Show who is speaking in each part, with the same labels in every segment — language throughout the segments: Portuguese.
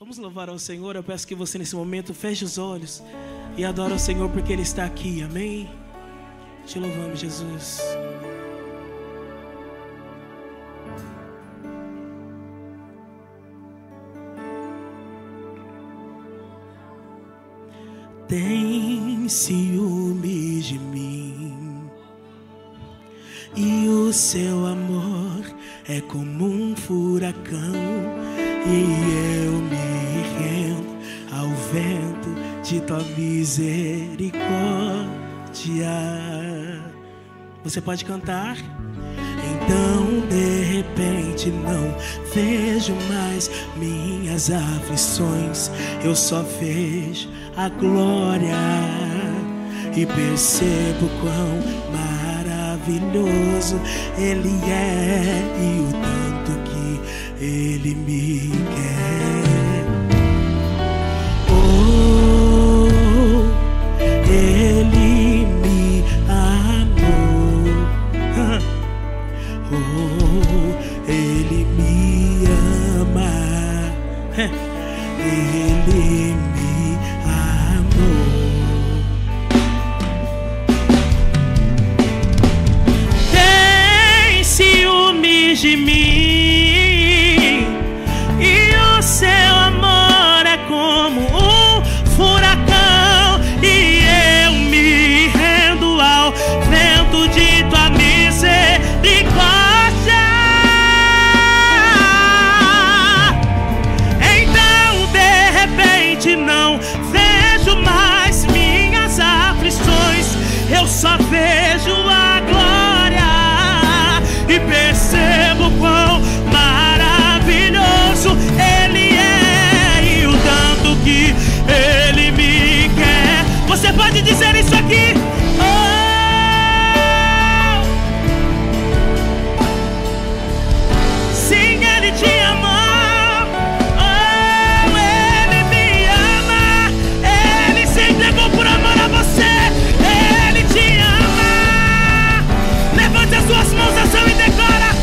Speaker 1: Vamos louvar ao Senhor. Eu peço que você nesse momento feche os olhos e adore ao Senhor, porque Ele está aqui, amém? Te louvamos, Jesus. Tem ciúmes de mim, e o seu amor é como um furacão, e eu me rendo ao vento de tua misericórdia. Você pode cantar? Então de repente não vejo mais minhas aflições, eu só vejo a glória e percebo quão maravilhoso Ele é e o tanto que Ele me quer. Oh, Ele me amou. Oh, Ele me ama. Ele me amou. Tem ciúmes de mim, e o seu amor é como um furacão, e eu me rendo ao vento de tua misericórdia. Então de repente não vejo mais minhas aflições, eu só vejo a glória e percebo quão maravilhoso Ele é e o tanto que Ele me quer. Você pode dizer isso aqui? Sim, Ele te ama. Oh, Ele me ama. Ele se entregou por amor a você. Ele te ama. Levante as suas mãos ao céu e declara: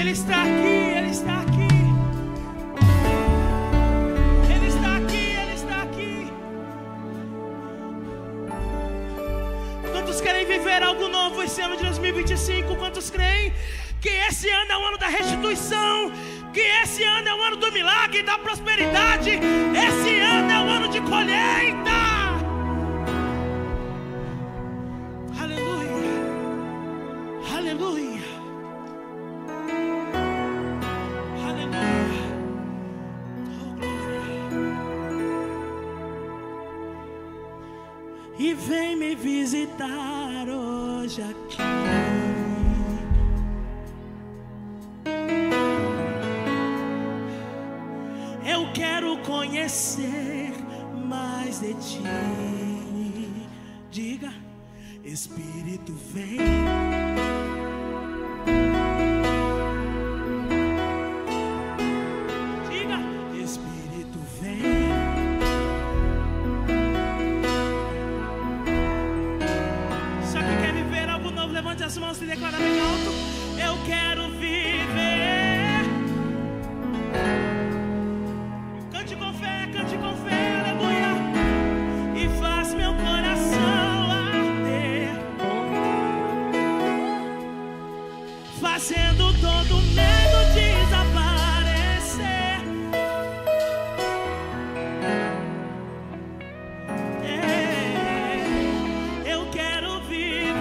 Speaker 1: Ele está aqui, Ele está aqui. Ele está aqui, Ele está aqui. Quantos querem viver algo novo esse ano de 2025? Quantos creem que esse ano é o ano da restituição? Que esse ano é o ano do milagre, da prosperidade? Esse ano é o ano de colheita. Aleluia. Aleluia. Aleluia. Oh, glória. E vem me visitar hoje aqui. Eu quero conhecer mais de ti. Diga, Espírito vem. Diga, Espírito vem. Só que quer viver algo novo, levante as mãos e declara bem alto. Eu quero viver. Cante com fé, aleluia. E faz meu coração arder, fazendo todo medo desaparecer. Eu quero viver.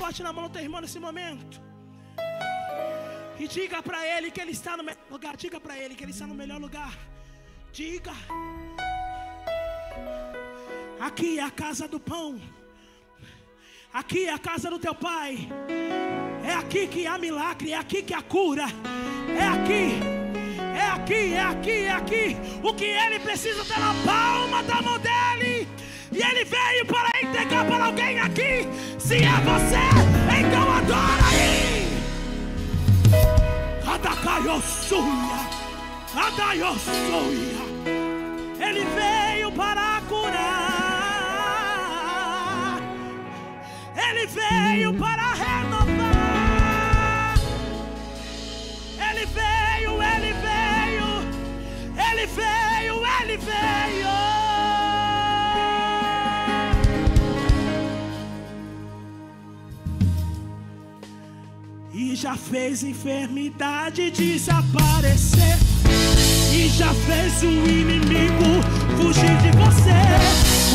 Speaker 1: forte na mão do teu irmão nesse momento. E diga para ele que ele está no melhor lugar. Diga para ele que ele está no melhor lugar. Diga. Aqui é a casa do pão. Aqui é a casa do teu pai. É aqui que há milagre. É aqui que há cura. É aqui. É aqui, é aqui, é aqui. O que ele precisa está na palma da mão dele. E ele veio para entregar para alguém aqui. Se é você, então adora aí. Adacaiossuia, Adaiossuia. Ele veio para curar. Ele veio para renovar. Ele veio, ele veio. Ele veio, ele veio. E já fez enfermidade desaparecer. E já fez o inimigo fugir de você.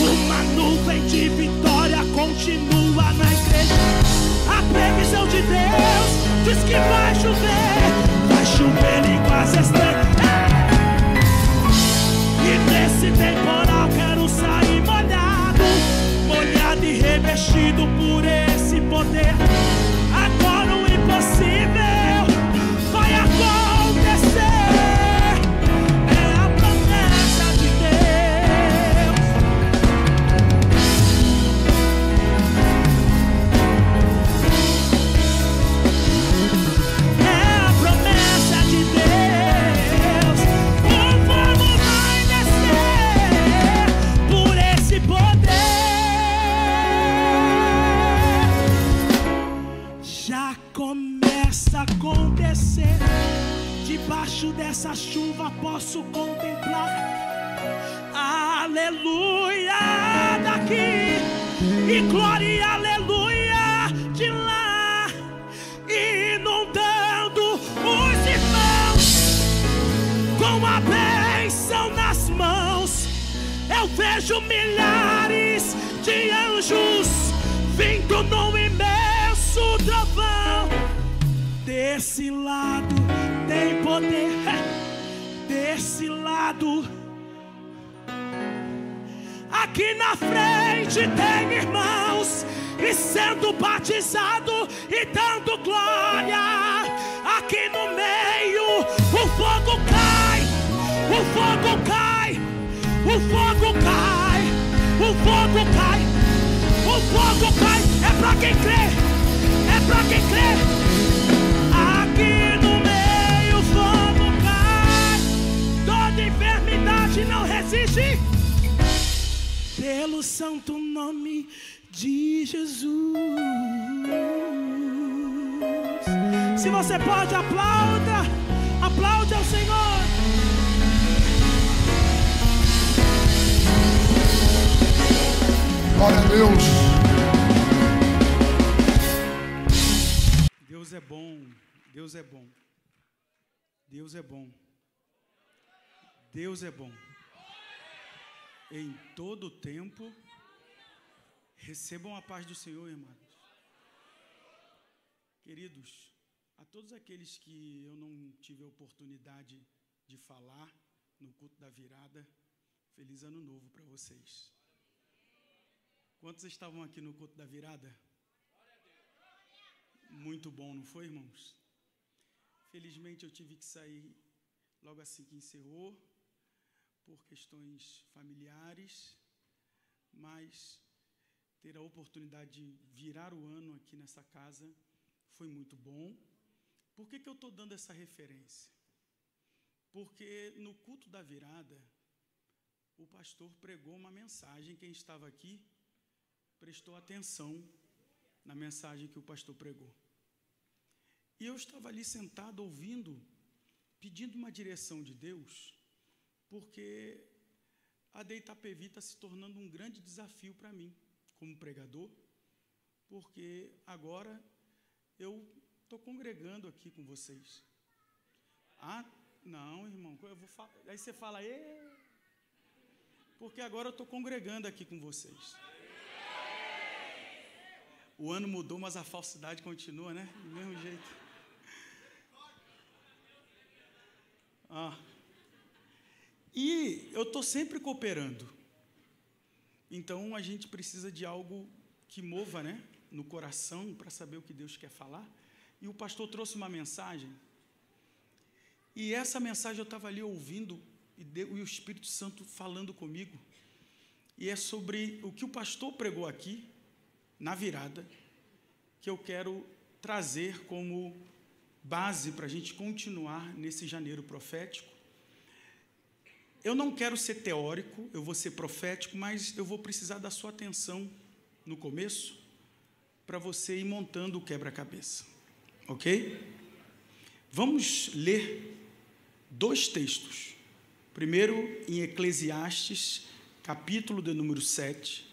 Speaker 1: Uma nuvem de vitória continua na igreja. A previsão de Deus diz que vai chover. Vai chover línguas estranhas. E nesse temporal quero sair molhado. Molhado e revestido por esse poder. Agora o impossível vai acontecer. É a promessa de Deus. É a promessa de Deus. O fogo vai descer por esse poder. Já começa a acontecer. Debaixo dessa chuva posso contemplar. Aleluia daqui e glória, aleluia de lá, inundando os irmãos com a bênção nas mãos. Eu vejo milhares de anjos vindo num imenso trovão. Desse lado tem poder, desse lado. Aqui na frente tem irmãos e sendo batizado e dando glória. Aqui no meio o fogo cai, o fogo cai, o fogo cai, o fogo cai, o fogo cai. É pra quem crê, é pra quem crê. Aqui no meio o fogo cai. Toda enfermidade não resiste. Pelo santo nome de Jesus. Se você pode, aplauda. Aplaude ao Senhor.
Speaker 2: Glória a Deus.
Speaker 3: Deus é bom, Deus é bom, Deus é bom, Deus é bom. Em todo tempo, recebam a paz do Senhor, irmãos. Queridos, a todos aqueles que eu não tive a oportunidade de falar no culto da virada, feliz ano novo para vocês. Quantos estavam aqui no culto da virada? Muito bom, não foi, irmãos? Felizmente eu tive que sair logo assim que encerrou, por questões familiares, mas ter a oportunidade de virar o ano aqui nessa casa foi muito bom. Por que eu estou dando essa referência? Porque no culto da virada, o pastor pregou uma mensagem. Quem estava aqui prestou atenção na mensagem que o pastor pregou. E eu estava ali sentado ouvindo, pedindo uma direção de Deus, porque a de Itapevi está se tornando um grande desafio para mim, como pregador, porque agora eu estou congregando aqui com vocês. Ah, não, irmão, eu vou falar. Aí você fala, porque agora eu estou congregando aqui com vocês. O ano mudou, mas a falsidade continua, né? Do mesmo jeito. E eu estou sempre cooperando. Então, a gente precisa de algo que mova, né, no coração, para saber o que Deus quer falar. E o pastor trouxe uma mensagem. E essa mensagem eu estava ali ouvindo, e o Espírito Santo falando comigo. E é sobre o que o pastor pregou aqui, na virada, que eu quero trazer como base para a gente continuar nesse janeiro profético. Eu não quero ser teórico, eu vou ser profético, mas eu vou precisar da sua atenção no começo, para você ir montando o quebra-cabeça, ok? Vamos ler 2 textos. Primeiro, em Eclesiastes, capítulo de número 7,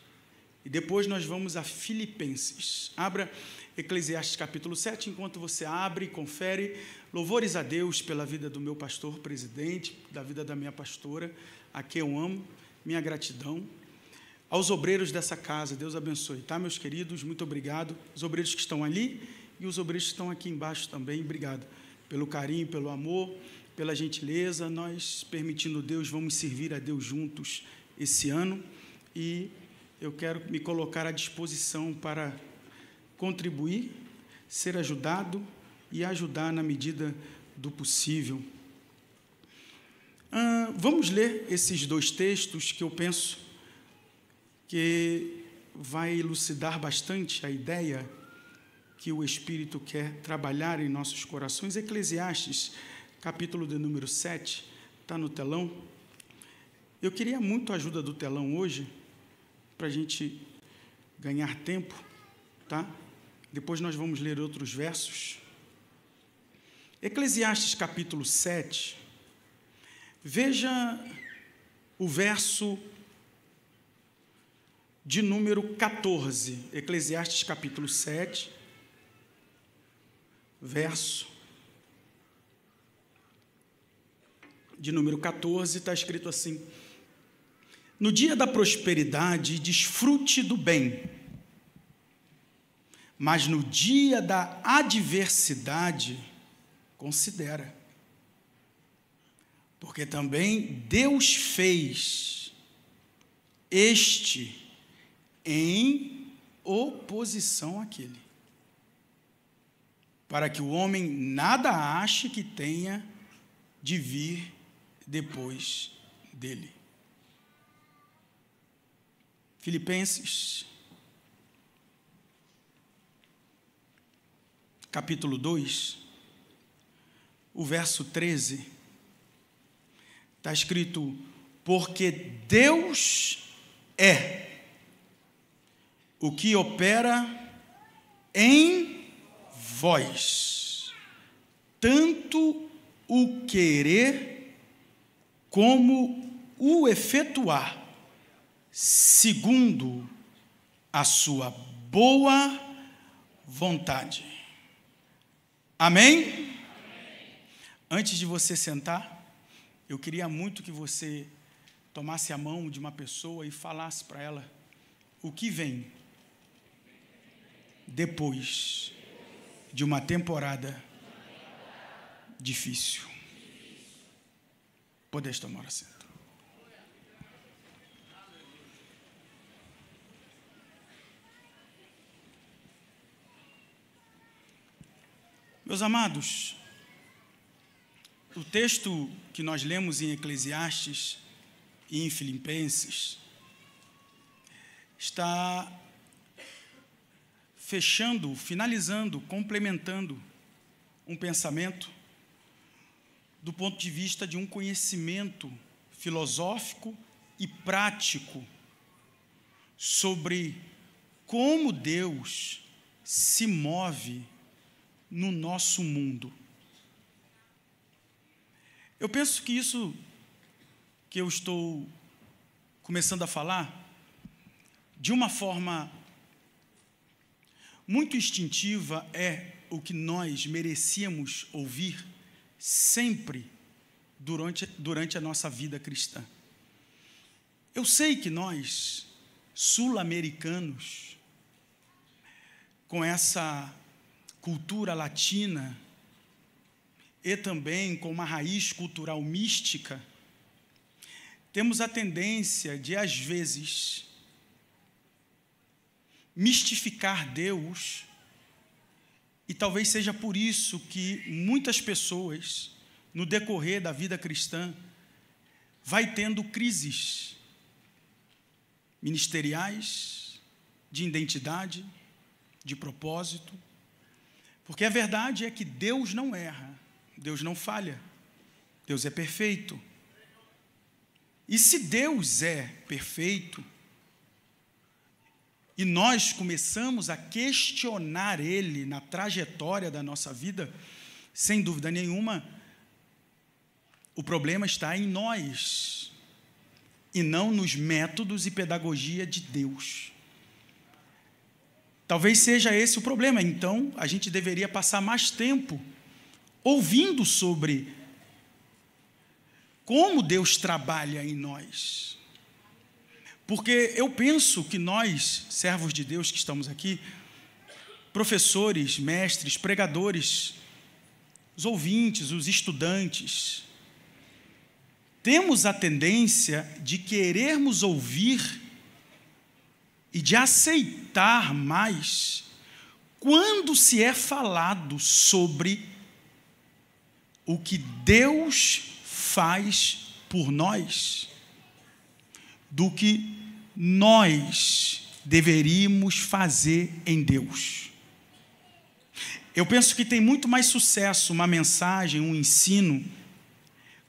Speaker 3: e depois nós vamos a Filipenses. Abra Eclesiastes capítulo 7, enquanto você abre e confere. Louvores a Deus pela vida do meu pastor presidente, da vida da minha pastora, a quem eu amo, minha gratidão. Aos obreiros dessa casa, Deus abençoe, tá, meus queridos? Muito obrigado. Os obreiros que estão ali e os obreiros que estão aqui embaixo também, obrigado pelo carinho, pelo amor, pela gentileza. Nós, permitindo Deus, vamos servir a Deus juntos esse ano, e eu quero me colocar à disposição para contribuir, ser ajudado e ajudar na medida do possível. Vamos ler esses 2 textos que eu penso que vai elucidar bastante a ideia que o Espírito quer trabalhar em nossos corações. Eclesiastes, capítulo de número 7, está no telão. Eu queria muito a ajuda do telão hoje, para a gente ganhar tempo, tá? Depois nós vamos ler outros versos. Eclesiastes capítulo 7, veja o verso de número 14. Eclesiastes capítulo 7, verso de número 14, está escrito assim: no dia da prosperidade, desfrute do bem, mas no dia da adversidade, considera, porque também Deus fez este em oposição àquele, para que o homem nada ache que tenha de vir depois dele. Filipenses, capítulo 2, o verso 13, está escrito: porque Deus é o que opera em vós, tanto o querer como o efetuar, segundo a sua boa vontade. Amém? Amém? Antes de você sentar, eu queria muito que você tomasse a mão de uma pessoa e falasse para ela o que vem depois de uma temporada difícil. Podes tomar assento. Meus amados, o texto que nós lemos em Eclesiastes e em Filipenses está fechando, finalizando, complementando um pensamento do ponto de vista de um conhecimento filosófico e prático sobre como Deus se move no nosso mundo. Eu penso que isso que eu estou começando a falar, de uma forma muito instintiva, é o que nós merecíamos ouvir sempre durante a nossa vida cristã. Eu sei que nós, sul-americanos, com essa cultura latina e também com uma raiz cultural mística, temos a tendência de, às vezes, mistificar Deus, e talvez seja por isso que muitas pessoas, no decorrer da vida cristã, vai tendo crises ministeriais, de identidade, de propósito, porque a verdade é que Deus não erra, Deus não falha, Deus é perfeito. E se Deus é perfeito, e nós começamos a questionar Ele na trajetória da nossa vida, sem dúvida nenhuma, o problema está em nós, e não nos métodos e pedagogia de Deus. Talvez seja esse o problema. Então, a gente deveria passar mais tempo ouvindo sobre como Deus trabalha em nós. Porque eu penso que nós, servos de Deus que estamos aqui, professores, mestres, pregadores, os ouvintes, os estudantes, temos a tendência de querermos ouvir e de aceitar mais quando se é falado sobre o que Deus faz por nós, do que nós deveríamos fazer em Deus. Eu penso que tem muito mais sucesso uma mensagem, um ensino,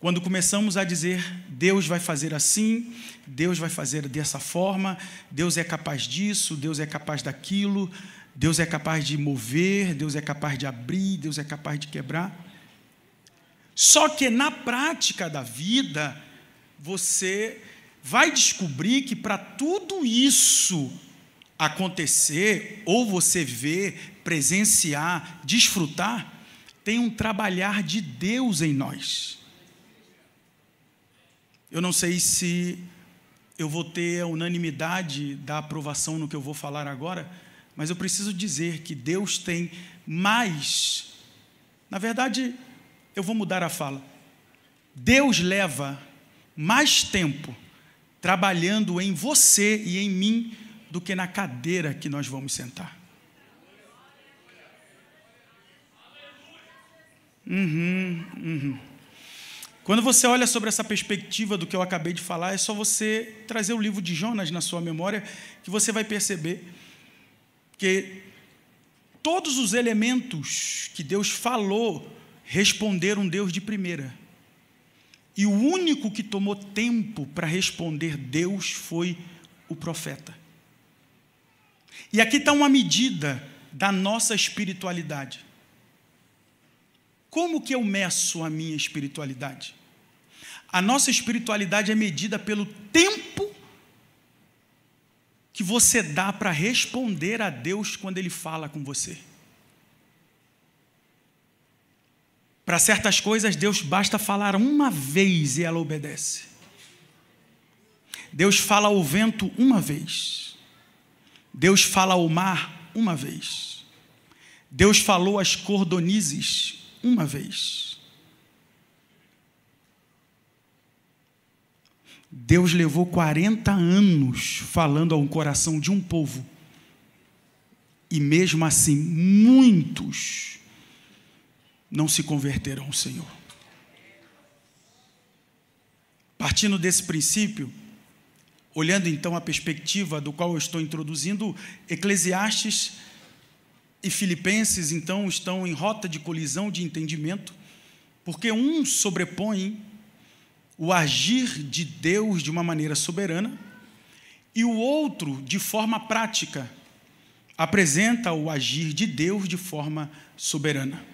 Speaker 3: quando começamos a dizer, Deus vai fazer assim, Deus vai fazer dessa forma, Deus é capaz disso, Deus é capaz daquilo, Deus é capaz de mover, Deus é capaz de abrir, Deus é capaz de quebrar. Só que na prática da vida, você vai descobrir que para tudo isso acontecer, ou você ver, presenciar, desfrutar, tem um trabalhar de Deus em nós. Eu não sei se eu vou ter a unanimidade da aprovação no que eu vou falar agora, mas eu preciso dizer que Deus tem mais. Na verdade, eu vou mudar a fala. Deus leva mais tempo trabalhando em você e em mim do que na cadeira que nós vamos sentar. Quando você olha sobre essa perspectiva do que eu acabei de falar, é só você trazer o livro de Jonas na sua memória, que você vai perceber que todos os elementos que Deus falou responderam Deus de primeira. E o único que tomou tempo para responder Deus foi o profeta. E aqui está uma medida da nossa espiritualidade. Como que eu meço a minha espiritualidade? A nossa espiritualidade é medida pelo tempo que você dá para responder a Deus quando Ele fala com você. Para certas coisas, Deus basta falar uma vez e ela obedece. Deus fala ao vento uma vez. Deus fala ao mar uma vez. Deus falou às cordonizes uma vez. Deus levou 40 anos falando ao coração de um povo. E mesmo assim, muitos não se converteram ao Senhor. Partindo desse princípio, olhando então a perspectiva do qual eu estou introduzindo, Eclesiastes e Filipenses, então, estão em rota de colisão de entendimento, porque um sobrepõe o agir de Deus de uma maneira soberana, e o outro, de forma prática, apresenta o agir de Deus de forma soberana.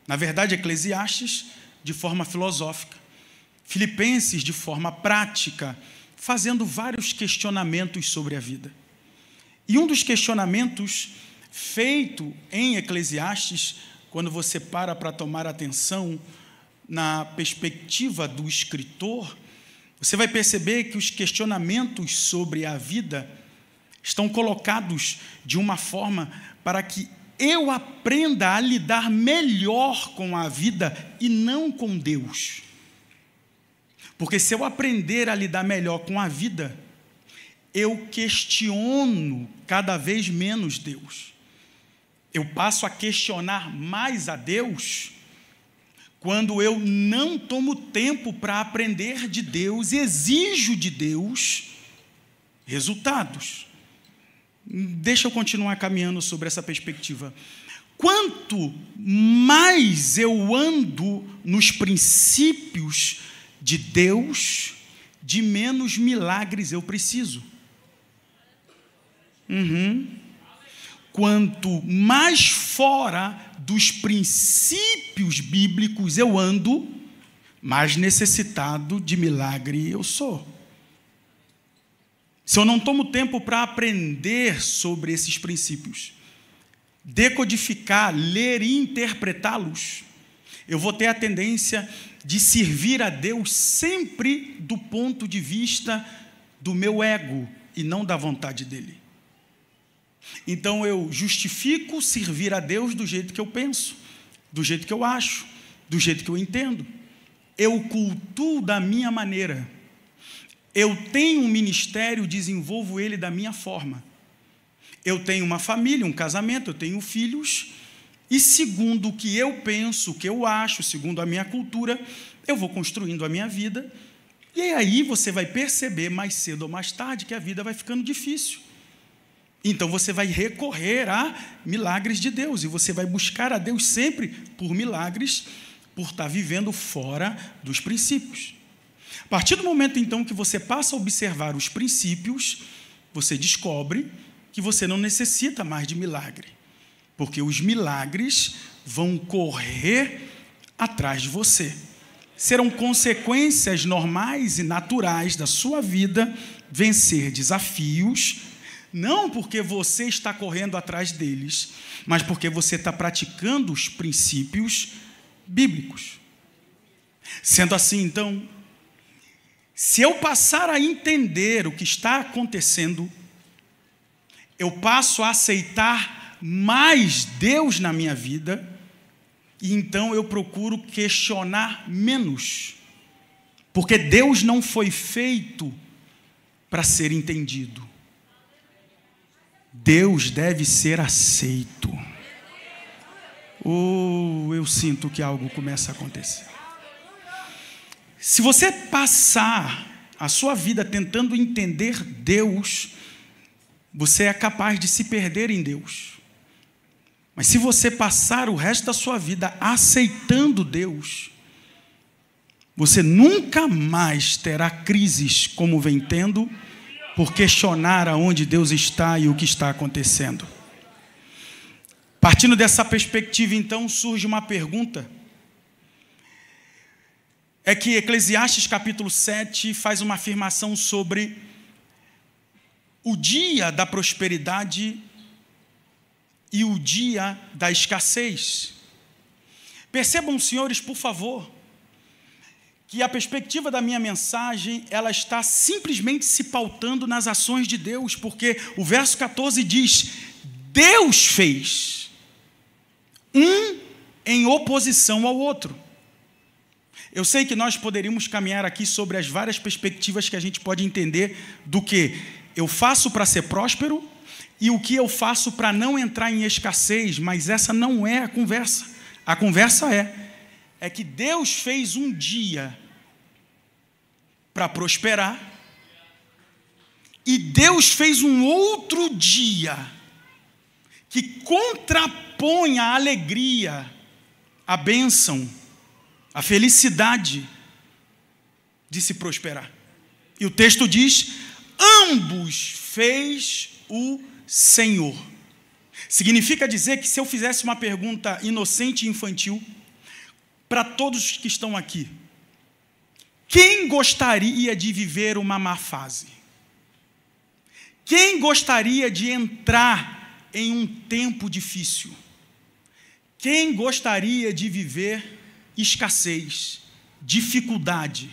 Speaker 3: Na verdade, Eclesiastes, de forma filosófica, Filipenses, de forma prática, fazendo vários questionamentos sobre a vida. E um dos questionamentos feito em Eclesiastes, quando você para tomar atenção na perspectiva do escritor, você vai perceber que os questionamentos sobre a vida estão colocados de uma forma para que eu aprenda a lidar melhor com a vida e não com Deus. Porque se eu aprender a lidar melhor com a vida, eu questiono cada vez menos Deus. Eu passo a questionar mais a Deus quando eu não tomo tempo para aprender de Deus e exijo de Deus resultados. Deixa eu continuar caminhando sobre essa perspectiva. Quanto mais eu ando nos princípios de Deus, de menos milagres eu preciso. Quanto mais fora dos princípios bíblicos eu ando, mais necessitado de milagre eu sou. Se eu não tomo tempo para aprender sobre esses princípios, decodificar, ler e interpretá-los, eu vou ter a tendência de servir a Deus sempre do ponto de vista do meu ego e não da vontade dele. Então eu justifico servir a Deus do jeito que eu penso, do jeito que eu acho, do jeito que eu entendo. Eu cultuo da minha maneira. Eu tenho um ministério, desenvolvo ele da minha forma. Eu tenho uma família, um casamento, eu tenho filhos, e segundo o que eu penso, o que eu acho, segundo a minha cultura, eu vou construindo a minha vida, e aí você vai perceber mais cedo ou mais tarde que a vida vai ficando difícil. Então você vai recorrer a milagres de Deus, e você vai buscar a Deus sempre por milagres, por estar vivendo fora dos princípios. A partir do momento, então, que você passa a observar os princípios, você descobre que você não necessita mais de milagre, porque os milagres vão correr atrás de você. Serão consequências normais e naturais da sua vida vencer desafios, não porque você está correndo atrás deles, mas porque você está praticando os princípios bíblicos. Sendo assim, então, se eu passar a entender o que está acontecendo, eu passo a aceitar mais Deus na minha vida, e então eu procuro questionar menos, porque Deus não foi feito para ser entendido. Deus deve ser aceito. Eu sinto que algo começa a acontecer. Se você passar a sua vida tentando entender Deus, você é capaz de se perder em Deus. Mas se você passar o resto da sua vida aceitando Deus, você nunca mais terá crises como vem tendo, por questionar aonde Deus está e o que está acontecendo. Partindo dessa perspectiva, então, surge uma pergunta. É que Eclesiastes capítulo 7 faz uma afirmação sobre o dia da prosperidade e o dia da escassez. Percebam, senhores, por favor, que a perspectiva da minha mensagem, ela está simplesmente se pautando nas ações de Deus, porque o verso 14 diz: Deus fez um em oposição ao outro. Eu sei que nós poderíamos caminhar aqui sobre as várias perspectivas que a gente pode entender do que eu faço para ser próspero e o que eu faço para não entrar em escassez, mas essa não é a conversa. A conversa é que Deus fez um dia para prosperar e Deus fez um outro dia que contrapõe a alegria, a bênção, a felicidade de se prosperar. E o texto diz: ambos fez o Senhor. Significa dizer que se eu fizesse uma pergunta inocente e infantil para todos que estão aqui: quem gostaria de viver uma má fase? Quem gostaria de entrar em um tempo difícil? Quem gostaria de viver escassez, dificuldade?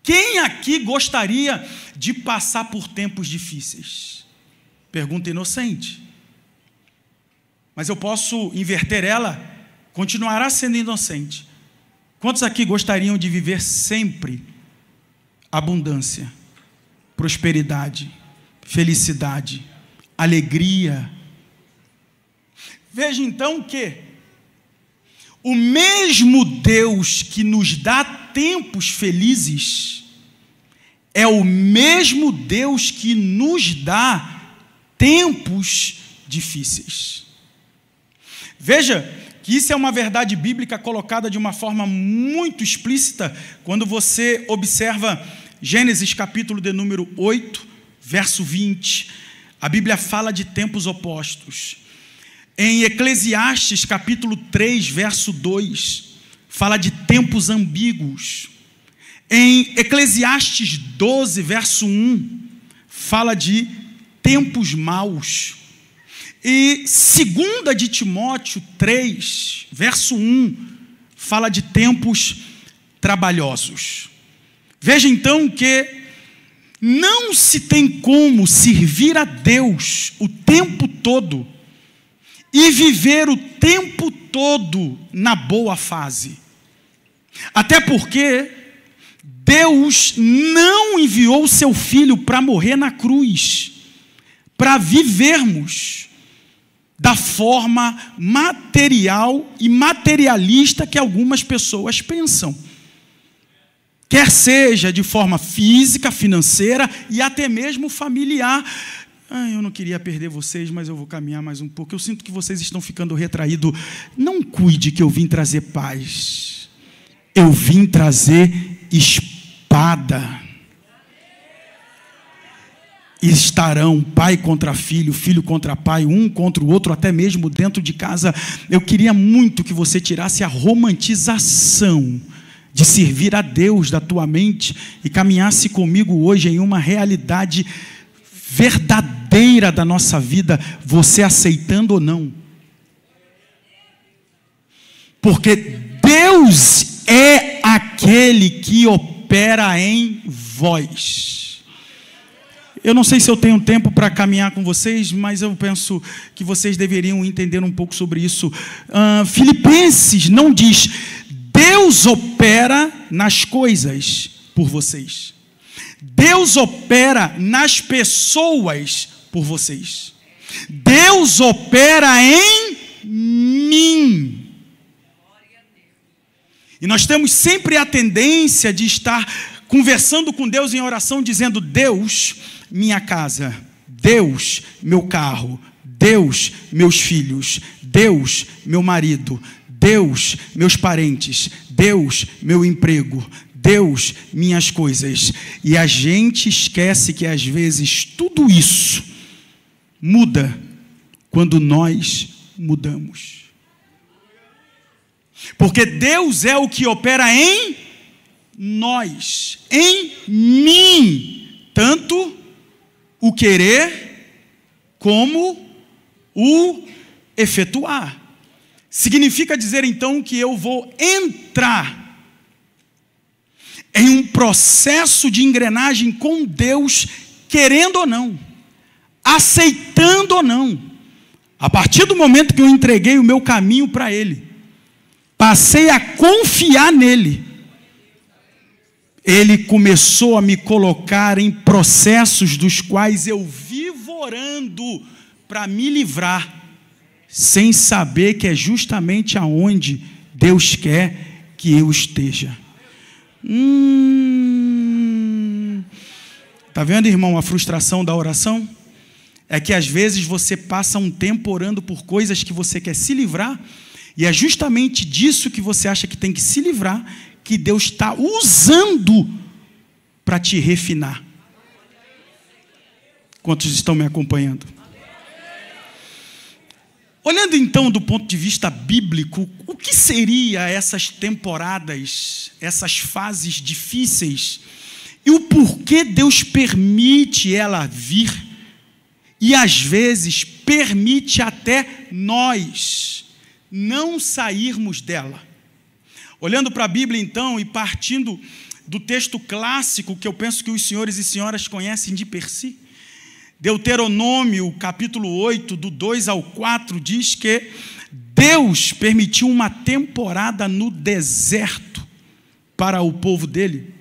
Speaker 3: Quem aqui gostaria de passar por tempos difíceis? Pergunta inocente. Mas eu posso inverter ela, continuará sendo inocente. Quantos aqui gostariam de viver sempre abundância, prosperidade, felicidade, alegria? Veja então que o mesmo Deus que nos dá tempos felizes é o mesmo Deus que nos dá tempos difíceis. Veja que isso é uma verdade bíblica colocada de uma forma muito explícita quando você observa Gênesis capítulo de número 8, verso 20. A Bíblia fala de tempos opostos. Em Eclesiastes capítulo 3, verso 2, fala de tempos ambíguos. Em Eclesiastes 12, verso 1, fala de tempos maus. E 2 de Timóteo 3, verso 1, fala de tempos trabalhosos. Veja então que não se tem como servir a Deus o tempo todo e viver o tempo todo na boa fase. Até porque Deus não enviou seu Filho para morrer na cruz, para vivermos da forma material e materialista que algumas pessoas pensam. Quer seja de forma física, financeira e até mesmo familiar. Eu não queria perder vocês, mas eu vou caminhar mais um pouco. Eu sinto que vocês estão ficando retraídos. Não cuide que eu vim trazer paz. Eu vim trazer espada. E estarão pai contra filho, filho contra pai, um contra o outro, até mesmo dentro de casa. Eu queria muito que você tirasse a romantização de servir a Deus da tua mente e caminhasse comigo hoje em uma realidade verdadeira da nossa vida, você aceitando ou não. Porque Deus é aquele que opera em vós. Eu não sei se eu tenho tempo para caminhar com vocês, mas eu penso que vocês deveriam entender um pouco sobre isso. Filipenses não diz: Deus opera nas coisas por vocês. Deus opera nas pessoas por vocês. Deus opera em mim. E nós temos sempre a tendência de estar conversando com Deus em oração, dizendo: Deus, minha casa, Deus, meu carro, Deus, meus filhos, Deus, meu marido, Deus, meus parentes, Deus, meu emprego, Deus, minhas coisas. E a gente esquece que às vezes tudo isso muda quando nós mudamos. Porque Deus é o que opera em nós, em mim, tanto o querer como o efetuar. Significa dizer então que eu vou entrar em um processo de engrenagem com Deus, querendo ou não, aceitando ou não. A partir do momento que eu entreguei o meu caminho para Ele, passei a confiar nele, Ele começou a me colocar em processos dos quais eu vivo orando para me livrar, sem saber que é justamente aonde Deus quer que eu esteja. Tá vendo, irmão, a frustração da oração? É que às vezes você passa um tempo orando por coisas que você quer se livrar, e é justamente disso que você acha que tem que se livrar, que Deus está usando para te refinar. Quantos estão me acompanhando? Olhando então do ponto de vista bíblico, o que seria essas temporadas, essas fases difíceis, e o porquê Deus permite ela vir, e às vezes permite até nós não sairmos dela. Olhando para a Bíblia então, e partindo do texto clássico, que eu penso que os senhores e senhoras conhecem de per si, Deuteronômio, capítulo 8, do 2 ao 4, diz que Deus permitiu uma temporada no deserto para o povo dele.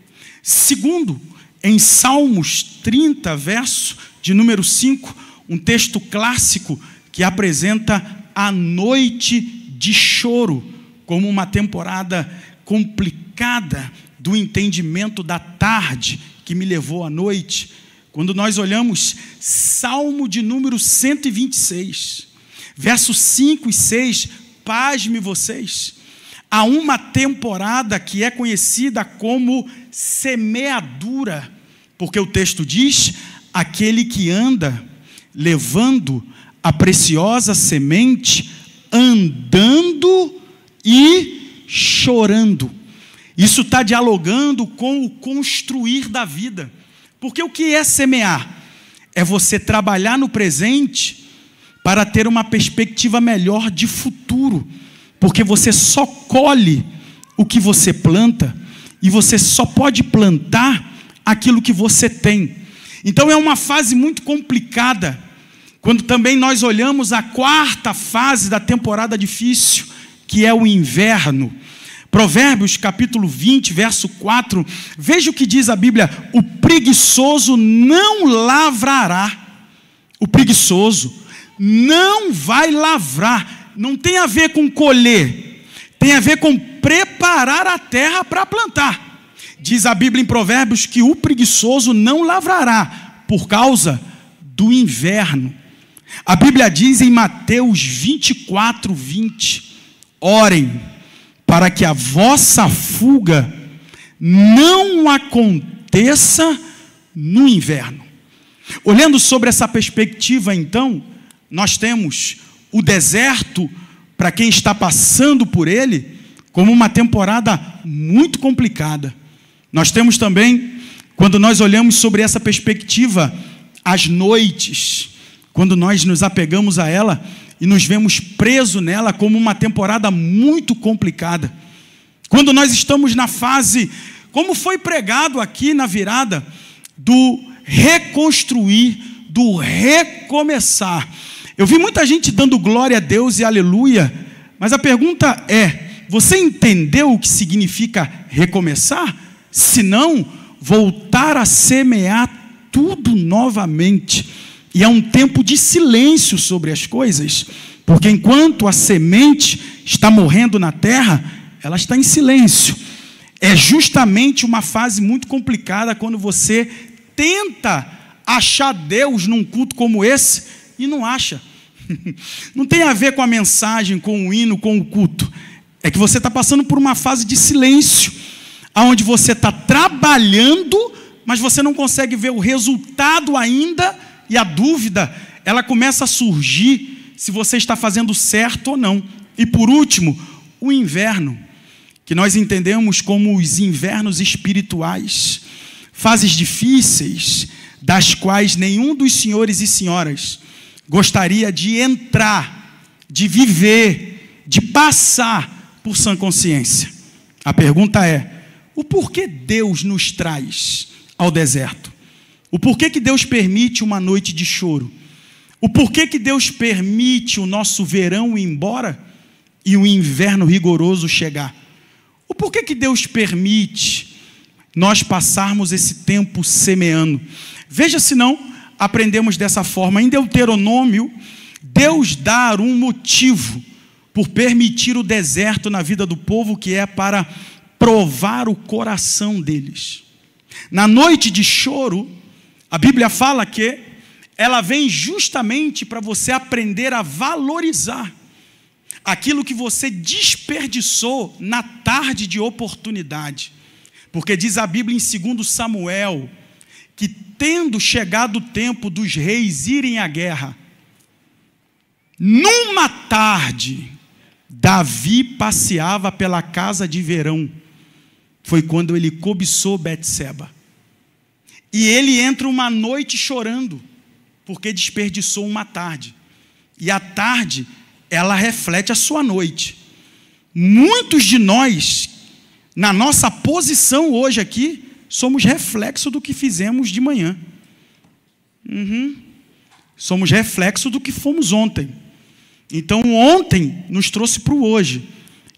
Speaker 3: Segundo, em Salmos 30, verso de número 5, um texto clássico que apresenta a noite de choro como uma temporada complicada do entendimento da tarde que me levou à noite. Quando nós olhamos Salmo de número 126, versos 5 e 6, pasme vocês, há uma temporada que é conhecida como semeadura, porque o texto diz, aquele que anda levando a preciosa semente, andando e chorando. Isso está dialogando com o construir da vida. Porque o que é semear? É você trabalhar no presente para ter uma perspectiva melhor de futuro. Porque você só colhe o que você planta e você só pode plantar aquilo que você tem. Então é uma fase muito complicada. Quando também nós olhamos a quarta fase da temporada difícil, que é o inverno. Provérbios capítulo 20, verso 4, veja o que diz a Bíblia: o preguiçoso não lavrará. O preguiçoso não vai lavrar. Não tem a ver com colher, tem a ver com preparar a terra para plantar. Diz a Bíblia em Provérbios que o preguiçoso não lavrará por causa do inverno. A Bíblia diz em Mateus 24, 20, orem para que a vossa fuga não aconteça no inverno. Olhando sobre essa perspectiva, então, nós temos o deserto, para quem está passando por ele, como uma temporada muito complicada. Nós temos também, quando nós olhamos sobre essa perspectiva, as noites, quando nós nos apegamos a ela e nos vemos presos nela como uma temporada muito complicada. Quando nós estamos na fase, como foi pregado aqui na virada, do reconstruir, do recomeçar. Eu vi muita gente dando glória a Deus e aleluia, mas a pergunta é, você entendeu o que significa recomeçar? Se não, voltar a semear tudo novamente. E é um tempo de silêncio sobre as coisas, porque enquanto a semente está morrendo na terra, ela está em silêncio. É justamente uma fase muito complicada quando você tenta achar Deus num culto como esse e não acha. Não tem a ver com a mensagem, com o hino, com o culto. É que você está passando por uma fase de silêncio, onde você está trabalhando, mas você não consegue ver o resultado ainda. E a dúvida, ela começa a surgir se você está fazendo certo ou não. E por último, o inverno, que nós entendemos como os invernos espirituais. Fases difíceis, das quais nenhum dos senhores e senhoras gostaria de entrar, de viver, de passar por sã consciência. A pergunta é, o porquê Deus nos traz ao deserto? O porquê que Deus permite uma noite de choro? O porquê que Deus permite o nosso verão ir embora e o inverno rigoroso chegar? O porquê que Deus permite nós passarmos esse tempo semeando? Veja se não aprendemos dessa forma. Em Deuteronômio, Deus dá um motivo por permitir o deserto na vida do povo, que é para provar o coração deles. Na noite de choro, a Bíblia fala que ela vem justamente para você aprender a valorizar aquilo que você desperdiçou na tarde de oportunidade. Porque diz a Bíblia em 2 Samuel, que tendo chegado o tempo dos reis irem à guerra, numa tarde, Davi passeava pela casa de verão. Foi quando ele cobiçou Betseba. E ele entra uma noite chorando, porque desperdiçou uma tarde. E a tarde, ela reflete a sua noite. Muitos de nós, na nossa posição hoje aqui, somos reflexo do que fizemos de manhã. Somos reflexo do que fomos ontem. Então, ontem nos trouxe para o hoje.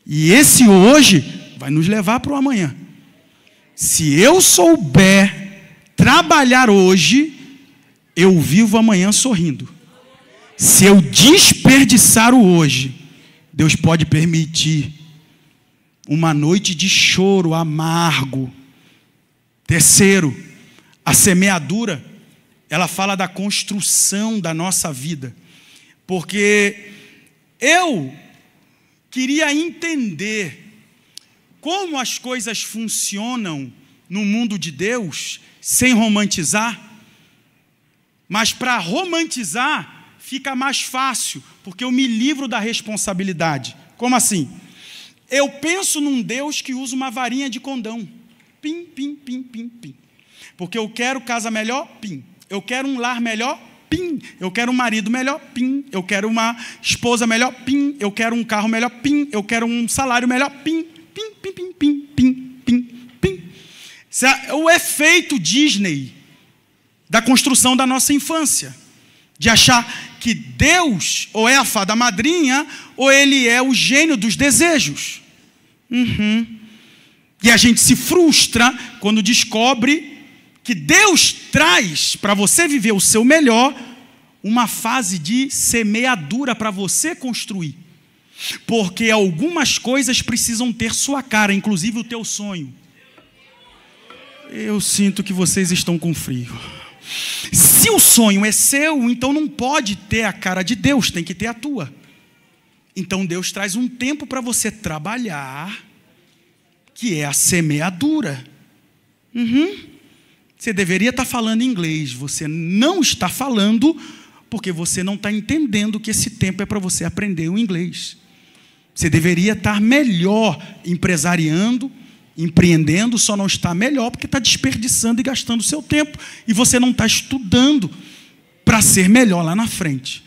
Speaker 3: E esse hoje vai nos levar para o amanhã. Se eu souber trabalhar hoje, eu vivo amanhã sorrindo. Se eu desperdiçar o hoje, Deus pode permitir uma noite de choro amargo. Terceiro, a semeadura, ela fala da construção da nossa vida. Porque eu queria entender como as coisas funcionam no mundo de Deus, sem romantizar. Mas para romantizar, fica mais fácil, porque eu me livro da responsabilidade. Como assim? Eu penso num Deus que usa uma varinha de condão. Pim, pim, pim, pim, pim. Porque eu quero casa melhor, pim. Eu quero um lar melhor, pim. Eu quero um marido melhor, pim. Eu quero uma esposa melhor, pim. Eu quero um carro melhor, pim. Eu quero um salário melhor, pim. Pim, pim, pim, pim, pim, pim, pim. Isso é o efeito Disney da construção da nossa infância. De achar que Deus ou é a fada madrinha ou Ele é o gênio dos desejos. E a gente se frustra quando descobre que Deus traz para você viver o seu melhor uma fase de semeadura para você construir. Porque algumas coisas precisam ter sua cara, inclusive o teu sonho. Eu sinto que vocês estão com frio. Se o sonho é seu, então não pode ter a cara de Deus, tem que ter a tua. Então Deus traz um tempo para você trabalhar, que é a semeadura. Você deveria estar falando inglês, você não está falando, porque você não está entendendo que esse tempo é para você aprender o inglês. Você deveria estar melhor empresariando, empreendendo, só não está melhor porque está desperdiçando e gastando o seu tempo. E você não está estudando para ser melhor lá na frente.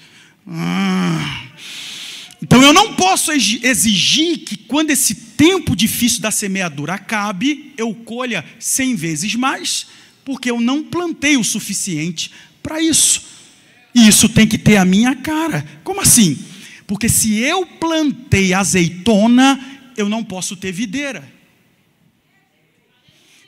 Speaker 3: Então eu não posso exigir que quando esse tempo difícil da semeadura acabe, eu colha 100 vezes mais, porque eu não plantei o suficiente para isso. E isso tem que ter a minha cara. Como assim? Porque se eu plantei azeitona, eu não posso ter videira.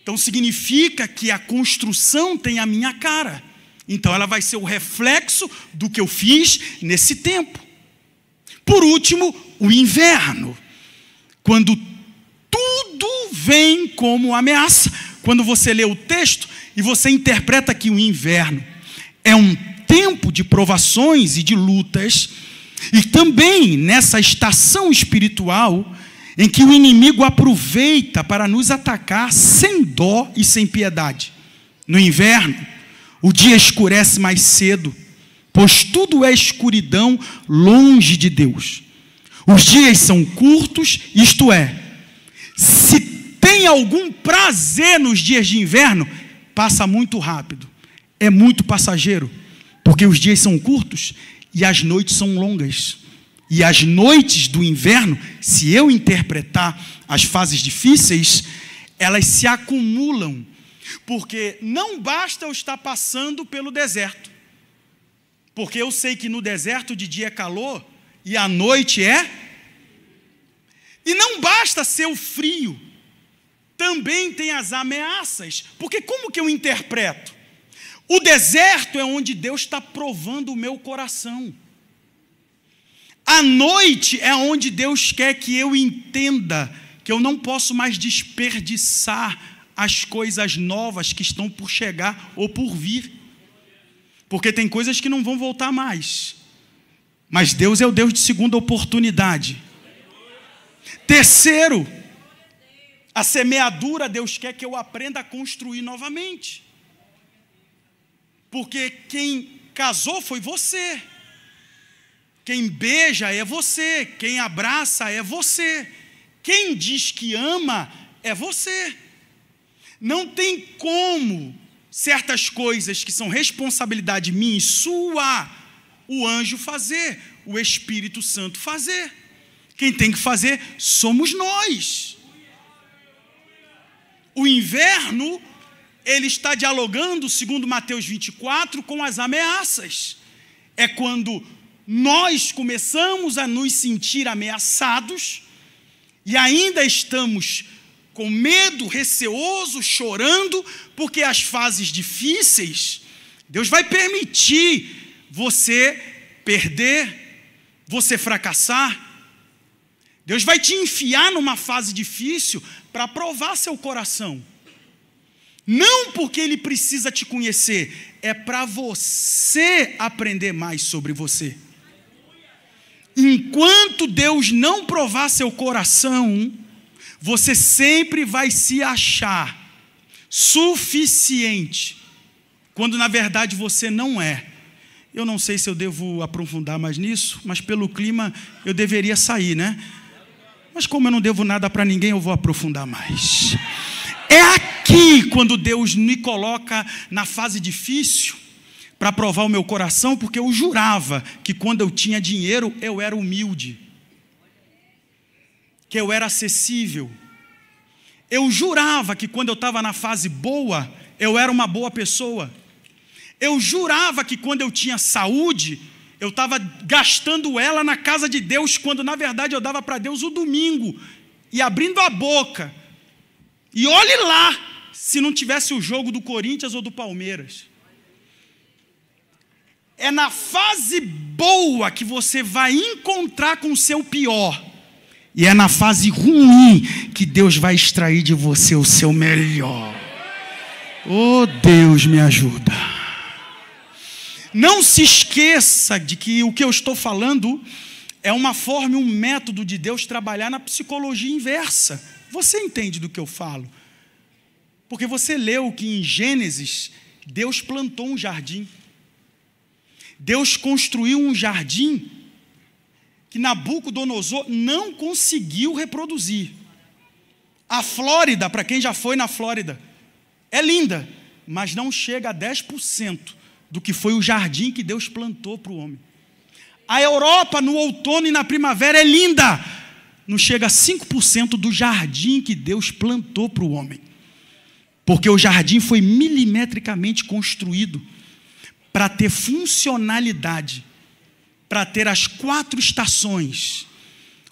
Speaker 3: Então significa que a construção tem a minha cara. Então ela vai ser o reflexo do que eu fiz nesse tempo. Por último, o inverno. Quando tudo vem como ameaça. Quando você lê o texto e você interpreta que o inverno é um tempo de provações e de lutas. E também nessa estação espiritual em que o inimigo aproveita para nos atacar sem dó e sem piedade. No inverno, o dia escurece mais cedo, pois tudo é escuridão longe de Deus. Os dias são curtos, isto é, se tem algum prazer nos dias de inverno, passa muito rápido, é muito passageiro, porque os dias são curtos e as noites são longas. E as noites do inverno, se eu interpretar as fases difíceis, elas se acumulam. Porque não basta eu estar passando pelo deserto. Porque eu sei que no deserto de dia é calor e à noite é. E não basta ser o frio. Também tem as ameaças. Porque como que eu interpreto? O deserto é onde Deus está provando o meu coração. A noite é onde Deus quer que eu entenda que eu não posso mais desperdiçar as coisas novas que estão por chegar ou por vir. Porque tem coisas que não vão voltar mais. Mas Deus é o Deus de segunda oportunidade. Terceiro, a semeadura, Deus quer que eu aprenda a construir novamente. Porque quem casou foi você. Quem beija é você, quem abraça é você, quem diz que ama é você. Não tem como certas coisas que são responsabilidade minha e sua, o anjo fazer, o Espírito Santo fazer. Quem tem que fazer somos nós. O inverno, ele está dialogando, segundo Mateus 24, com as ameaças. é quando nós começamos a nos sentir ameaçados e ainda estamos com medo, receoso, chorando, porque as fases difíceis, Deus vai permitir você perder, você fracassar. Deus vai te enfiar numa fase difícil para provar seu coração. Não porque Ele precisa te conhecer, é para você aprender mais sobre você. Enquanto Deus não provar seu coração, você sempre vai se achar suficiente, quando na verdade você não é. Eu não sei se eu devo aprofundar mais nisso, mas pelo clima eu deveria sair, né? Mas como eu não devo nada para ninguém, eu vou aprofundar mais. É aqui quando Deus me coloca na fase difícil para provar o meu coração, porque eu jurava que quando eu tinha dinheiro eu era humilde, que eu era acessível. Eu jurava que quando eu estava na fase boa eu era uma boa pessoa. Eu jurava que quando eu tinha saúde eu estava gastando ela na casa de Deus, quando na verdade eu dava para Deus o domingo e abrindo a boca. E olhe lá, se não tivesse o jogo do Corinthians ou do Palmeiras. É na fase boa que você vai encontrar com o seu pior. E é na fase ruim que Deus vai extrair de você o seu melhor. Oh, Deus, me ajuda. Não se esqueça de que o que eu estou falando é uma forma e um método de Deus trabalhar na psicologia inversa. Você entende do que eu falo? Porque você leu que em Gênesis, Deus plantou um jardim. Deus construiu um jardim que Nabucodonosor não conseguiu reproduzir. A Flórida, para quem já foi na Flórida, é linda, mas não chega a 10% do que foi o jardim que Deus plantou para o homem. A Europa, no outono e na primavera, é linda, não chega a 5% do jardim que Deus plantou para o homem. Porque o jardim foi milimetricamente construído para ter funcionalidade, para ter as 4 estações.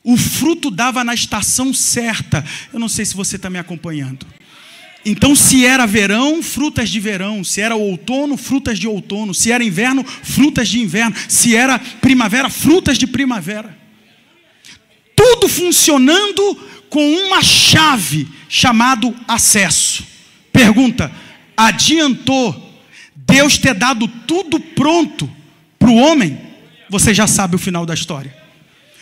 Speaker 3: O fruto dava na estação certa. Eu não sei se você está me acompanhando. Então, se era verão, frutas de verão. Se era outono, frutas de outono. Se era inverno, frutas de inverno. Se era primavera, frutas de primavera. Tudo funcionando com uma chave chamado acesso. Pergunta: adiantou Deus ter dado tudo pronto para o homem? Você já sabe o final da história.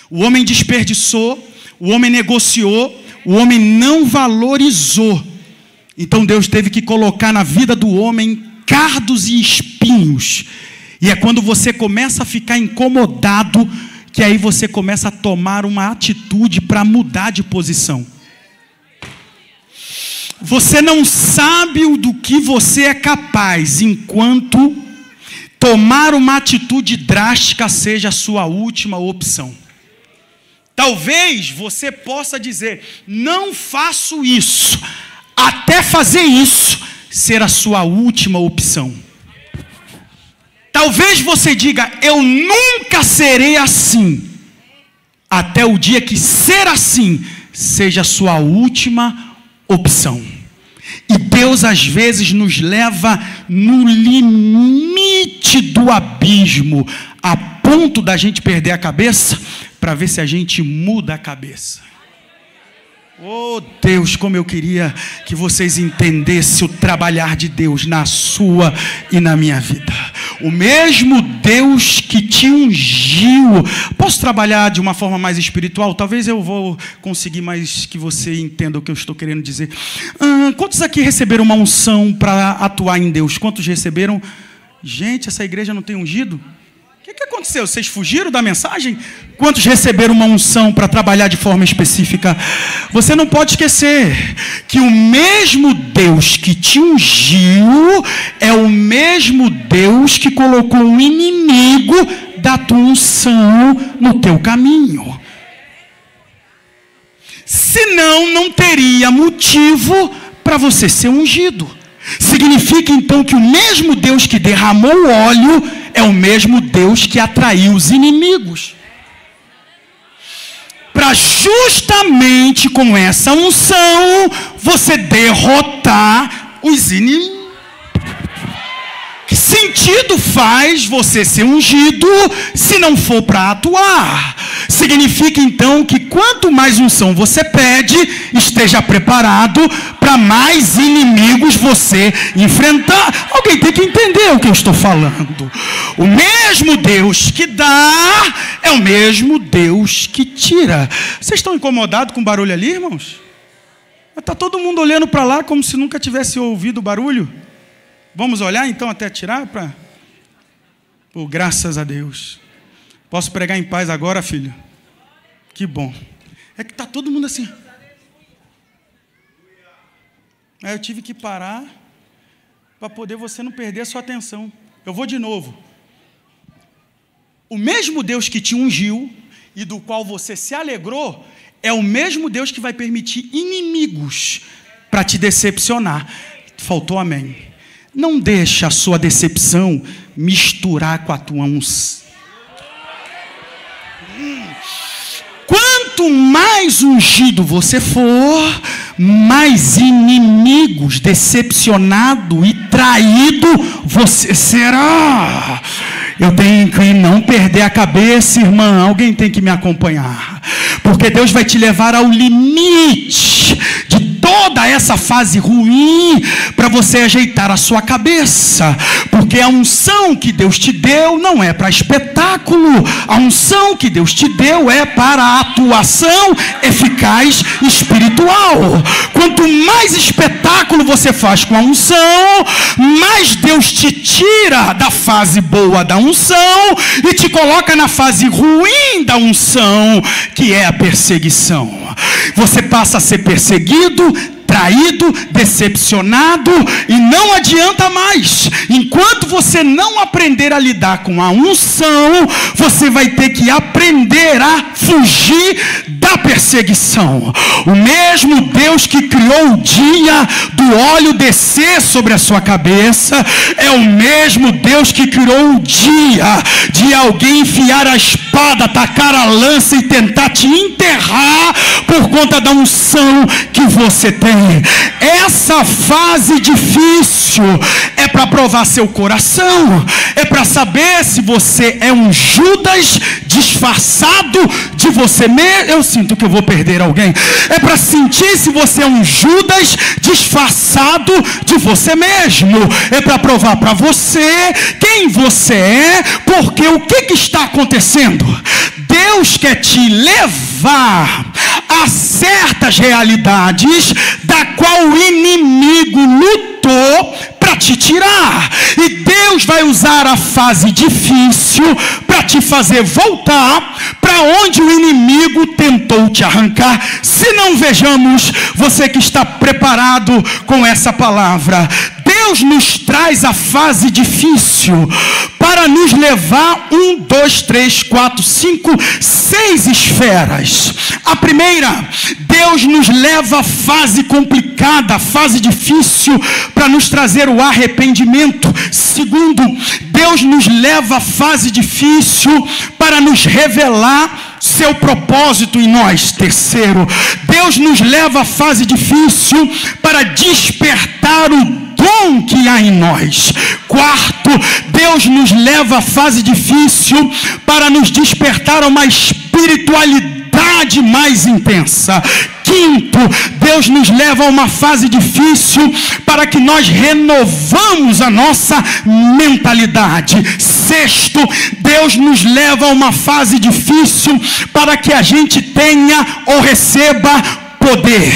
Speaker 3: O homem desperdiçou, o homem negociou, o homem não valorizou. Então Deus teve que colocar na vida do homem cardos e espinhos. E é quando você começa a ficar incomodado que aí você começa a tomar uma atitude para mudar de posição. Você não sabe do que você é capaz enquanto tomar uma atitude drástica seja a sua última opção. Talvez você possa dizer: não faço isso, até fazer isso ser a sua última opção. Talvez você diga: eu nunca serei assim, até o dia que ser assim seja a sua última opção. E Deus às vezes nos leva no limite do abismo, a ponto da gente perder a cabeça, para ver se a gente muda a cabeça. Oh Deus, como eu queria que vocês entendessem o trabalhar de Deus na sua e na minha vida. O mesmo Deus que te ungiu. Posso trabalhar de uma forma mais espiritual? Talvez eu vou conseguir mais que você entenda o que eu estou querendo dizer. Quantos aqui receberam uma unção para atuar em Deus? Quantos receberam? Gente, essa igreja não tem ungido? O que aconteceu? Vocês fugiram da mensagem? Quantos receberam uma unção para trabalhar de forma específica? Você não pode esquecer que o mesmo Deus que te ungiu é o mesmo Deus que colocou um inimigo da tua unção no teu caminho. Senão não teria motivo para você ser ungido. Significa então que o mesmo Deus que derramou o óleo é o mesmo
Speaker 2: Deus que atraiu os inimigos. Para justamente com essa unção, você derrotar os inimigos. Que sentido faz você ser ungido se não for para atuar? Significa então que quanto mais unção você pede, esteja preparado para mais inimigos você enfrentar. Alguém tem que entender o que eu estou falando. O mesmo Deus que dá é o mesmo Deus que tira. Vocês estão incomodados com o barulho ali, irmãos? Está todo mundo olhando para lá como se nunca tivesse ouvido o barulho. Vamos olhar então até tirar para... Oh, graças a Deus. Posso pregar em paz agora, filho? Que bom. É que está todo mundo assim. Aí eu tive que parar para poder você não perder a sua atenção. Eu vou de novo. O mesmo Deus que te ungiu e do qual você se alegrou é o mesmo Deus que vai permitir inimigos para te decepcionar. Faltou amém. Não deixa a sua decepção misturar com a tua unção. Quanto mais ungido você for, mais inimigos, decepcionado e traído você será. Eu tenho que não perder a cabeça, irmã. Alguém tem que me acompanhar. Porque Deus vai te levar ao limite de toda essa fase ruim para você ajeitar a sua cabeça. Porque a unção que Deus te deu não é para espetáculo. A unção que Deus te deu é para a atuação eficaz espiritual. Quanto mais espetáculo você faz com a unção, mais Deus te tira da fase boa da unção e te coloca na fase ruim da unção, que é a perseguição. Você passa a ser perseguido, traído, decepcionado, e não adianta mais. Enquanto você não aprender a lidar com a unção, você vai ter que aprender a fugir da perseguição. O mesmo Deus que criou o dia do óleo descer sobre a sua cabeça é o mesmo Deus que criou o dia de alguém enfiar a espada, tacar a lança e tentar te enterrar por conta da unção que você tem. Essa fase difícil é para provar seu coração, é para saber se você é um Judas disfarçado de você mesmo. Eu sinto que eu vou perder alguém. É para sentir se você é um Judas disfarçado de você mesmo. É para provar para você quem você é, porque o que está acontecendo? Deus quer te levar a certas realidades da qual o inimigo lutou para te tirar. E Deus vai usar a fase difícil para te fazer voltar para onde o inimigo tentou te arrancar. Se não, vejamos, você que está preparado com essa palavra. Deus nos traz a fase difícil para nos levar 1, 2, 3, 4, 5, 6 esferas. A primeira, Deus nos leva à fase complicada, a fase difícil, para nos trazer o arrependimento. Segundo, Deus nos leva à fase difícil para nos revelar seu propósito em nós. Terceiro, Deus nos leva à fase difícil para despertar o dom que há em nós. Quarto, Deus nos leva à fase difícil para nos despertar a uma espiritualidade mais intensa. Quinto, Deus nos leva a uma fase difícil para que nós renovamos a nossa mentalidade. Sexto, Deus nos leva a uma fase difícil para que a gente tenha ou receba poder.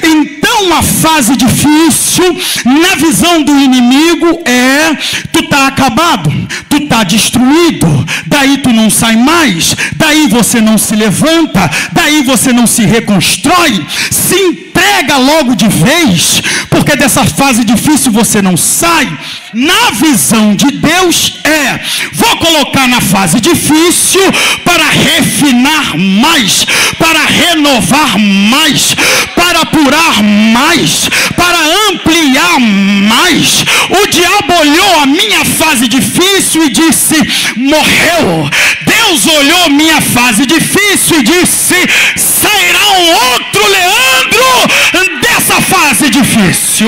Speaker 2: Então a fase difícil, na visão do inimigo, é: tu está acabado, tu está destruído, daí tu não sai mais, daí você não se levanta, daí você não se reconstrói. Se entrega logo de vez, porque dessa fase difícil você não sai. Na visão de Deus é: vou colocar na fase difícil para refinar mais, para renovar mais, para apurar mais, para ampliar mais, o diabo olhou a minha fase difícil e disse: morreu. Deus olhou minha fase difícil e disse: sairá um outro Leandro dessa fase difícil.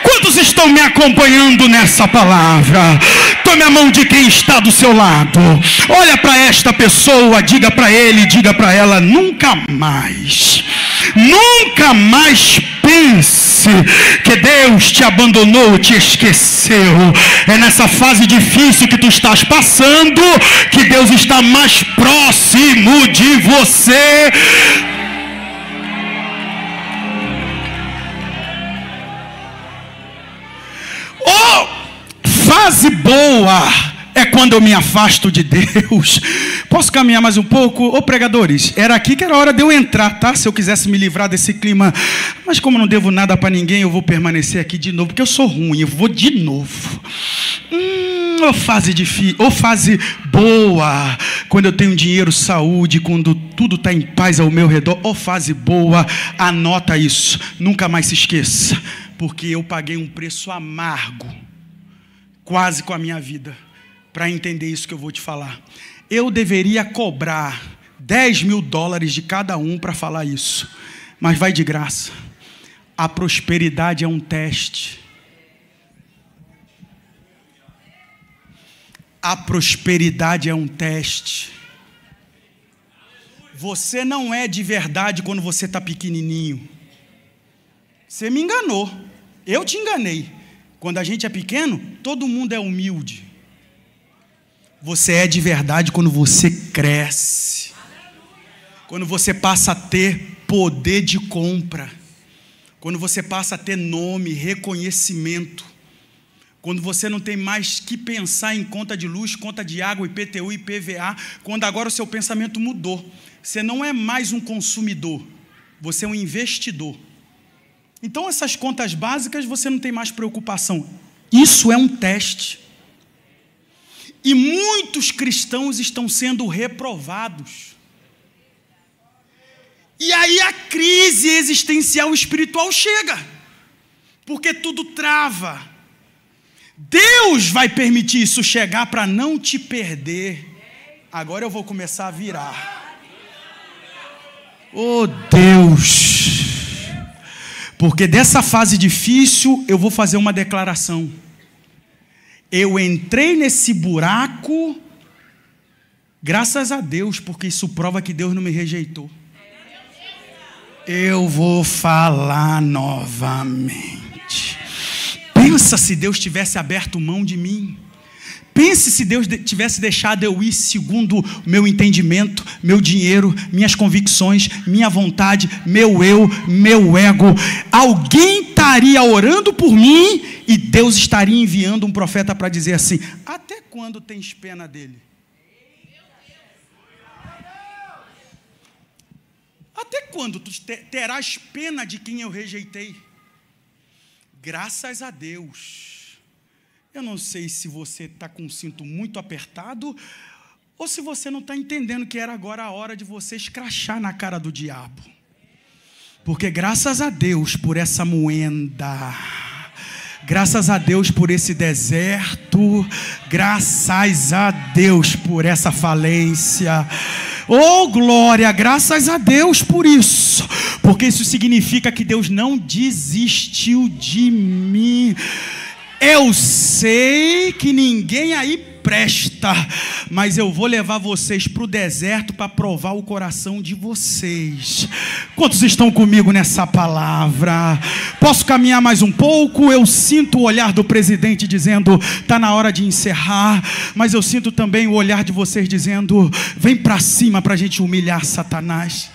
Speaker 2: Quantos estão me acompanhando nessa palavra? Tome a mão de quem está do seu lado, olha para esta pessoa, diga para ele, diga para ela: nunca mais pense que Deus te abandonou, te esqueceu. É nessa fase difícil que tu estás passando que Deus está mais próximo de você. Fase boa é quando eu me afasto de Deus. Posso caminhar mais um pouco? Ô pregadores, era aqui que era hora de eu entrar, tá? Se eu quisesse me livrar desse clima. Mas como eu não devo nada para ninguém, eu vou permanecer aqui de novo, porque eu sou ruim, eu vou de novo. Ô fase difícil, ô fase boa, quando eu tenho dinheiro, saúde, quando tudo está em paz ao meu redor. Ô fase boa, anota isso, nunca mais se esqueça, porque eu paguei um preço amargo, quase com a minha vida, para entender isso que eu vou te falar. Eu deveria cobrar $10.000 de cada um para falar isso, mas vai de graça. A prosperidade é um teste. A prosperidade é um teste. Você não é de verdade quando você está pequenininho. Você me enganou, eu te enganei. Quando a gente é pequeno, todo mundo é humilde. Você é de verdade quando você cresce, quando você passa a ter poder de compra, quando você passa a ter nome, reconhecimento, quando você não tem mais que pensar em conta de luz, conta de água, IPTU, IPVA, quando agora o seu pensamento mudou. Você não é mais um consumidor, você é um investidor. Então essas contas básicas você não tem mais preocupação. Isso é um teste. E muitos cristãos estão sendo reprovados. E aí a crise existencial espiritual chega, porque tudo trava. Deus vai permitir isso chegar para não te perder. Agora eu vou começar a virar. Oh Deus! Porque dessa fase difícil eu vou fazer uma declaração. Eu entrei nesse buraco, graças a Deus, porque isso prova que Deus não me rejeitou. Eu vou falar novamente. Pensa se Deus tivesse aberto mão de mim. Pense se Deus tivesse deixado eu ir segundo o meu entendimento, meu dinheiro, minhas convicções, minha vontade, meu eu, meu ego. Alguém estaria orando por mim e Deus estaria enviando um profeta para dizer assim: até quando tens pena dele? Até quando tu terás pena de quem eu rejeitei? Graças a Deus. Eu não sei se você está com o cinto muito apertado ou se você não está entendendo que era agora a hora de você escrachar na cara do diabo. Porque graças a Deus por essa moenda, graças a Deus por esse deserto, graças a Deus por essa falência. Oh glória, graças a Deus por isso, porque isso significa que Deus não desistiu de mim. Eu sei que ninguém aí presta, mas eu vou levar vocês para o deserto para provar o coração de vocês. Quantos estão comigo nessa palavra? Posso caminhar mais um pouco? Eu sinto o olhar do presidente dizendo: está na hora de encerrar, mas eu sinto também o olhar de vocês dizendo: vem para cima para a gente humilhar Satanás.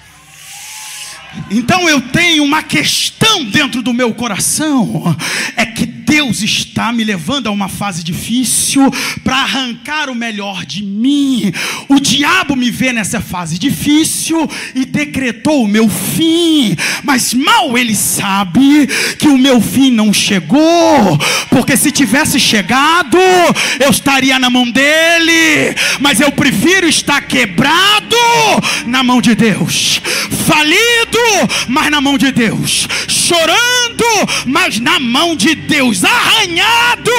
Speaker 2: Então eu tenho uma questão dentro do meu coração, é que Deus está me levando a uma fase difícil para arrancar o melhor de mim. O diabo me vê nessa fase difícil e decretou o meu fim, mas mal ele sabe que o meu fim não chegou, porque se tivesse chegado eu estaria na mão dele, mas eu prefiro estar quebrado na mão de Deus. falido, mas na mão de Deus, chorando, mas na mão de Deus, arranhado,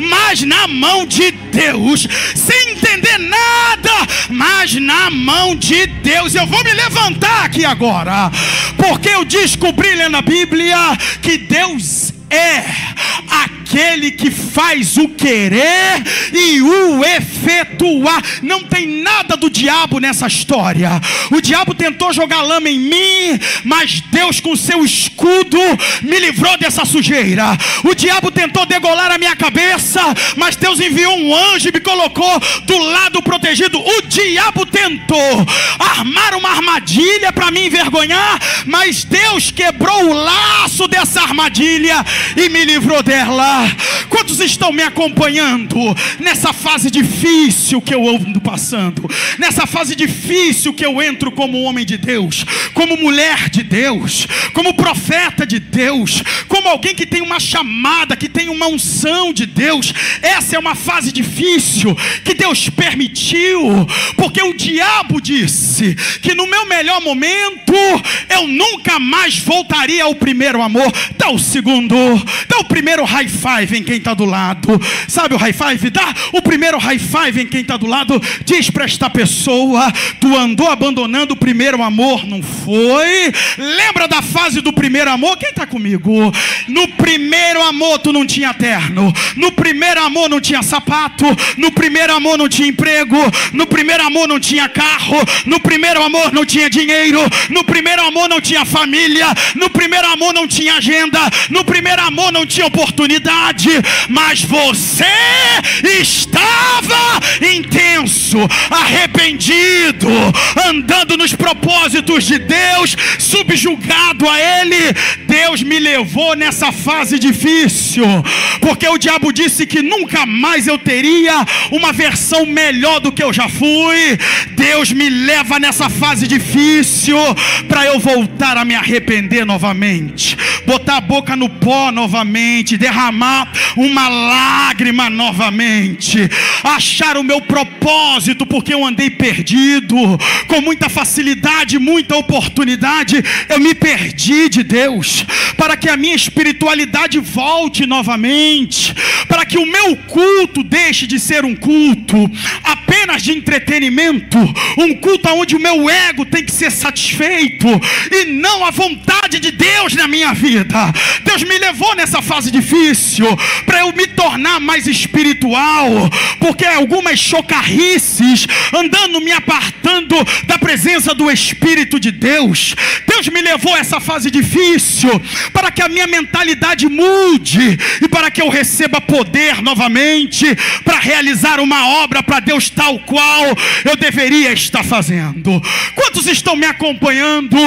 Speaker 2: mas na mão de Deus, sem entender nada, mas na mão de Deus. Eu vou me levantar aqui agora, porque eu descobri lendo a Bíblia que Deus é aquele que faz o querer e o efetuar. Não tem nada do diabo nessa história. O diabo tentou jogar lama em mim, mas Deus com seu escudo me livrou dessa sujeira. O diabo tentou degolar a minha cabeça, mas Deus enviou um anjo e me colocou do lado protegido. O diabo tentou armar uma armadilha para me envergonhar, mas Deus quebrou o laço dessa armadilha e me livrou dela. Quantos estão me acompanhando nessa fase difícil que eu ando passando, nessa fase difícil que eu entro como homem de Deus, como mulher de Deus, como profeta de Deus, como alguém que tem uma chamada, que tem uma unção de Deus? Essa é uma fase difícil que Deus permitiu, porque o diabo disse que no meu melhor momento eu nunca mais voltaria ao primeiro amor. Dá o segundo, dá o primeiro high five em quem está do lado. Sabe o high five? Dá o primeiro high five em quem está do lado. Diz para esta pessoa: tu andou abandonando o primeiro amor, não foi? Lembra da fase do primeiro amor? Quem está comigo? No primeiro amor tu não tinha terno, no primeiro amor não tinha sapato, no primeiro amor não tinha emprego, no primeiro amor não tinha carro, no primeiro amor não tinha dinheiro, no primeiro amor não tinha família, no primeiro amor não tinha agenda, no primeiro amor não tinha oportunidade, mas você estava intenso, arrependido, andando nos propósitos de Deus, subjugado a Ele. Deus me levou nessa fase difícil, porque o diabo disse que nunca mais eu teria uma versão melhor do que eu já fui. Deus me leva nessa fase difícil para eu voltar a me arrepender novamente, botar a boca no pó novamente, derramar uma lágrima novamente, achar o meu propósito, porque eu andei perdido, com muita facilidade, muita oportunidade, eu me perdi de Deus, para que a minha espiritualidade volte novamente, para que o meu culto deixe de ser um culto apenas de entretenimento, um culto onde o meu ego tem que ser satisfeito e não a vontade de Deus na minha vida. Deus me levou nessa fase difícil para eu me tornar mais espiritual, porque algumas chocarrices andando me apartando da presença do Espírito de Deus. Deus me levou a essa fase difícil para que a minha mentalidade mude e para que eu receba poder novamente para realizar uma obra para Deus tal qual eu deveria estar fazendo. Quantos estão me acompanhando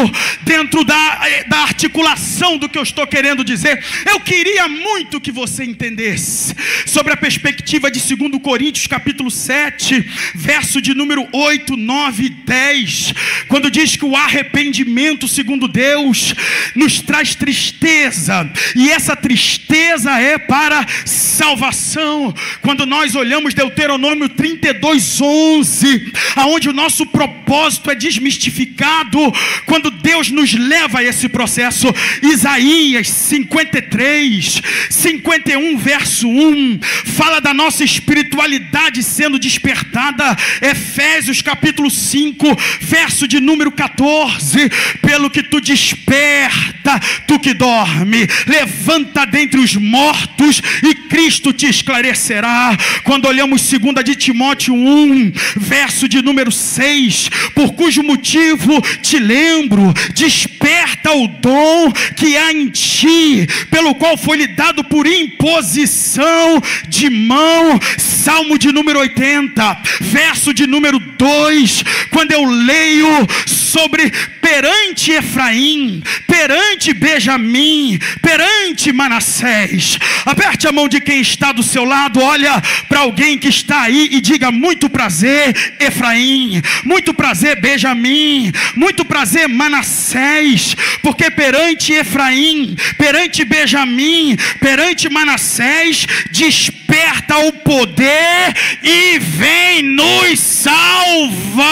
Speaker 2: dentro da articulação do que eu estou querendo dizer? Eu queria muito que você entendesse sobre a perspectiva de 2 Coríntios capítulo 7, verso de número 8, 9 e 10, quando diz que o arrependimento, segundo Deus, nos traz tristeza, e essa tristeza é para salvação. Quando nós olhamos Deuteronômio 32, 11, aonde o nosso propósito é desmistificado, quando Deus nos leva a esse processo. Isaías 53, 51, verso 1, fala da nossa espiritualidade sendo despertada. Efésios capítulo 5, verso de número 14, pelo que tu desperta, tu que dorme, levanta dentre os mortos e Cristo te esclarecerá. Quando olhamos 2 de Timóteo 1, verso de número 6, por cujo motivo te lembro, desperta o dom que há em ti, pelo qual foi lhe dado por imposição de mão. Salmo de número 80, verso de número 2, quando eu leio sobre perante Efraim, perante Benjamim, perante Manassés, aperte a mão de quem está do seu lado, olha para alguém que está aí e diga: muito prazer Efraim, muito prazer Benjamim, muito prazer Manassés, porque perante Efraim, perante Benjamim, perante Manassés, desperta o poder e vem nos salvar.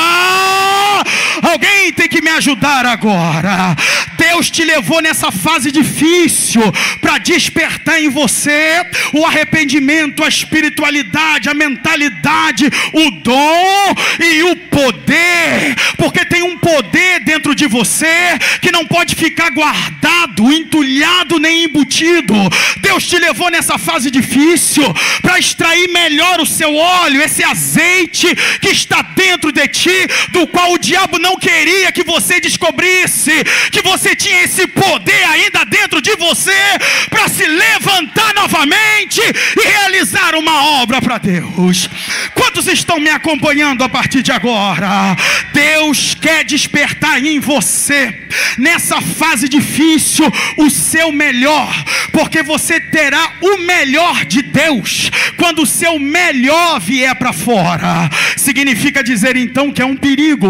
Speaker 2: Alguém tem que me ajudar agora. Deus te levou nessa fase difícil para despertar em você o arrependimento, a espiritualidade, a mentalidade, o dom e o poder, porque tem um poder dentro de você que não pode ficar guardado, entulhado nem embutido. Deus te levou nessa fase difícil para extrair melhor o seu óleo, esse azeite que está dentro de ti, do qual o diabo não queria que você descobrisse, que você tinha esse poder ainda dentro de você para se levantar novamente e realizar uma obra para Deus. Quantos estão me acompanhando a partir de agora? Deus quer despertar em você, nessa fase difícil, o seu melhor, porque você terá o melhor de Deus quando o seu melhor vier para fora. Significa dizer então que é um perigo.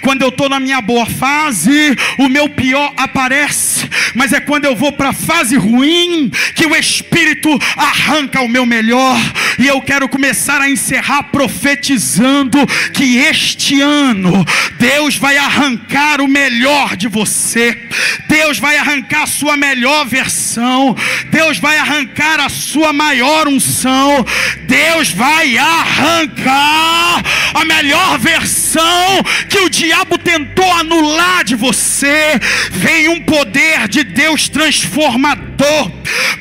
Speaker 2: Quando eu estou na minha boa fase, o meu pior aparece, mas é quando eu vou para a fase ruim que o Espírito arranca o meu melhor. E eu quero começar a encerrar profetizando que este ano Deus vai arrancar o melhor de você. Deus vai arrancar a sua melhor versão. Deus vai arrancar a sua maior unção. Deus vai arrancar a melhor versão que o diabo tentou anular de você. Vem um poder de Deus transformador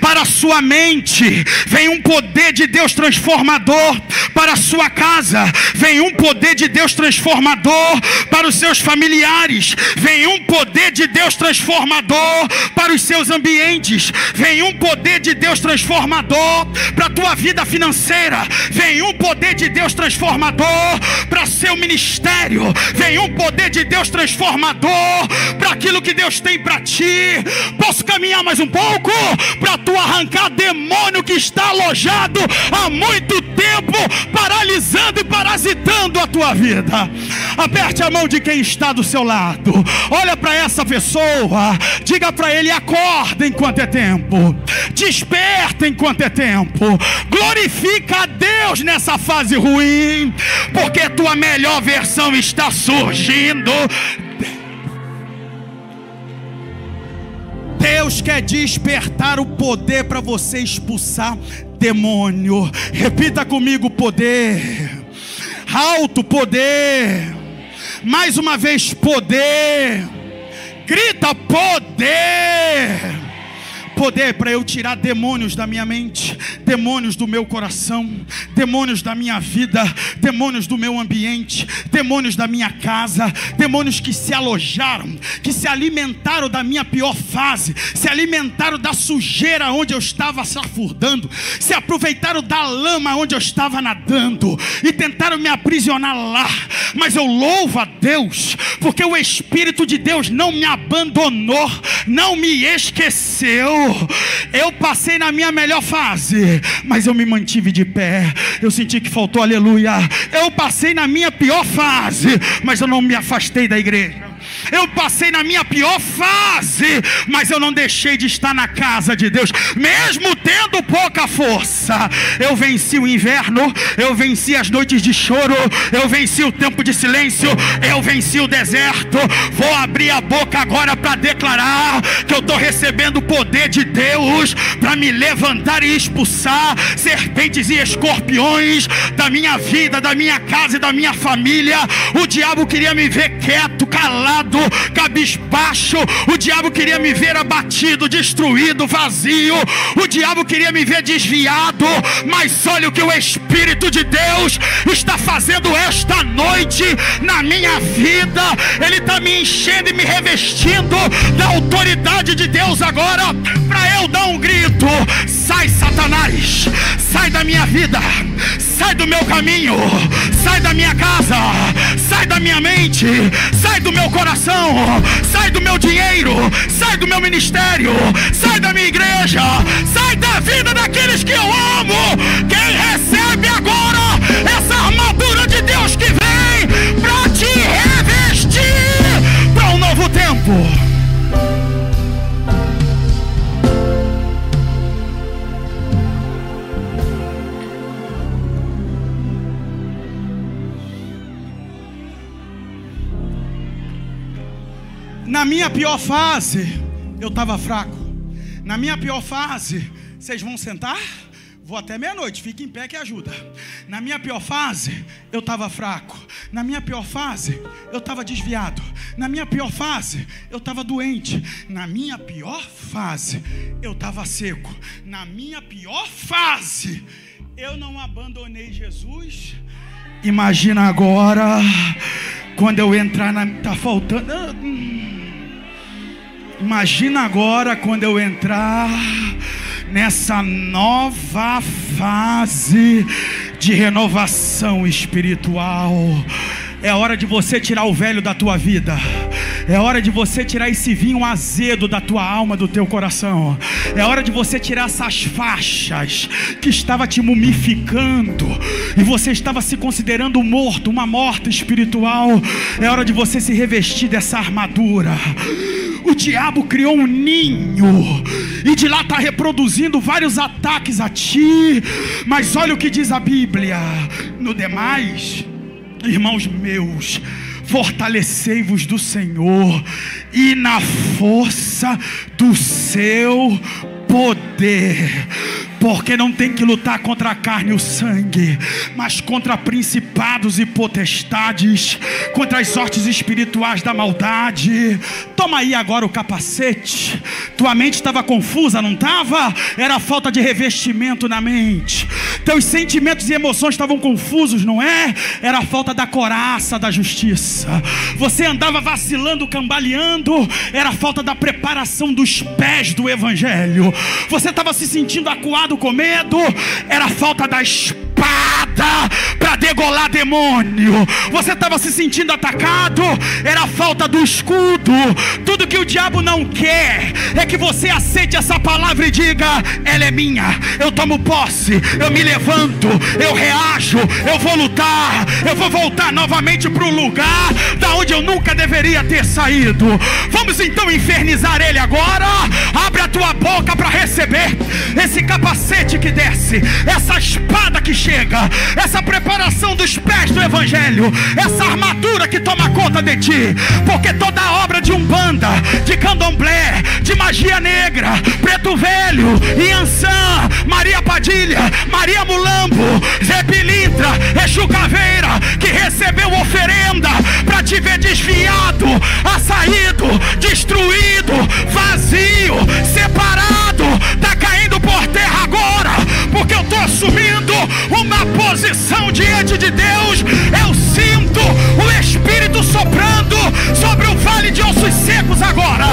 Speaker 2: para a sua mente. Vem um poder de Deus transformador para a sua casa. Vem um poder de Deus transformador para os seus familiares. Vem um poder de Deus transformador para os seus ambientes. Vem um poder de Deus transformador para a tua vida financeira. Vem um poder de Deus transformador para o seu ministério. Vem um poder de Deus transformador para aquilo que Deus tem para ti. Posso caminhar mais um pouco para tu arrancar demônio que está alojado há muito tempo, paralisando e parasitando a tua vida. Aperte a mão de quem está do seu lado. Olha para essa pessoa, diga para ele: acorda enquanto é tempo, desperta enquanto é tempo, glorifica a Deus nessa fase ruim, porque a tua melhor versão está surgindo. Deus quer despertar o poder para você expulsar demônio. Repita comigo: poder, alto poder. Mais uma vez, poder. Grita: poder. Poder para eu tirar demônios da minha mente, demônios do meu coração, demônios da minha vida, demônios do meu ambiente, demônios da minha casa, demônios que se alojaram, que se alimentaram da minha pior fase, se alimentaram da sujeira onde eu estava safurdando, se aproveitaram da lama onde eu estava nadando e tentaram me aprisionar lá. Mas eu louvo a Deus, porque o Espírito de Deus não me abandonou, não me esqueceu. Eu passei na minha melhor fase, mas eu me mantive de pé. Eu senti que faltou aleluia. Eu passei na minha pior fase, mas eu não me afastei da igreja. Eu passei na minha pior fase, mas eu não deixei de estar na casa de Deus, mesmo tendo pouca força. Eu venci o inverno, eu venci as noites de choro, eu venci o tempo de silêncio, eu venci o deserto. Vou abrir a boca agora para declarar que eu estou recebendo o poder de Deus para me levantar e expulsar serpentes e escorpiões da minha vida, da minha casa e da minha família. O diabo queria me ver quieto, calado, cabisbaixo. O diabo queria me ver abatido, destruído, vazio. O diabo queria me ver desviado. Mas olha o que o Espírito de Deus está fazendo esta noite na minha vida. Ele está me enchendo e me revestindo da autoridade de Deus agora, para eu dar um grito: sai, Satanás, sai da minha vida, sai do meu caminho, sai da minha casa, sai da minha mente, sai do meu coração, sai do meu dinheiro, sai do meu ministério, sai da minha igreja, sai da vida daqueles que eu amo. Quem recebe agora essa armadura de Deus que vem para te revestir para um novo tempo? Na minha pior fase, eu estava fraco. Na minha pior fase, vocês vão sentar? Vou até meia-noite, fica em pé que ajuda. Na minha pior fase, eu estava fraco. Na minha pior fase, eu estava desviado. Na minha pior fase, eu estava doente. Na minha pior fase, eu estava seco. Na minha pior fase, eu não abandonei Jesus. Imagina agora, quando eu entrar na... Tá faltando... Imagina agora quando eu entrar nessa nova fase de renovação espiritual. É hora de você tirar o velho da tua vida. É hora de você tirar esse vinho azedo da tua alma, do teu coração. É hora de você tirar essas faixas que estava te mumificando e você estava se considerando morto, uma morta espiritual. É hora de você se revestir dessa armadura. O diabo criou um ninho e de lá está reproduzindo vários ataques a ti. Mas olha o que diz a Bíblia: no demais, irmãos meus, fortalecei-vos do Senhor e na força do seu poder. Porque não tem que lutar contra a carne e o sangue, mas contra principados e potestades, contra as sortes espirituais da maldade. Toma aí agora o capacete. Tua mente estava confusa, não estava? Era falta de revestimento na mente. Teus sentimentos e emoções estavam confusos, não é? Era a falta da coraça da justiça. Você andava vacilando, cambaleando. Era a falta da preparação dos pés do evangelho. Você estava se sentindo acuado com medo. Era a falta da espada para degolar demônio. Você estava se sentindo atacado. Era a falta do escudo. Tudo que o diabo não quer é que você aceite essa palavra e diga: ela é minha, eu tomo posse, eu me levanto, eu reajo, eu vou lutar, eu vou voltar novamente para o lugar da onde eu nunca deveria ter saído. Vamos então infernizar ele agora. Abre a tua boca para receber esse capacete que desce, essa espada que chega, essa preparação dos pés do evangelho, essa armadura que toma conta de ti. Porque toda obra de umbanda, de candomblé, de magia negra, preto velho, Iansã, Maria Padilha, Maria Mulambo, Zé Pilintra, Exu Caveira, que recebeu oferenda para te ver desviado, assaído, destruído, vazio, separado, tá caindo por terra agora, porque eu tô assumindo uma posição diante de Deus. Eu sinto o Espírito soprando sobre o vale de ossos secos agora.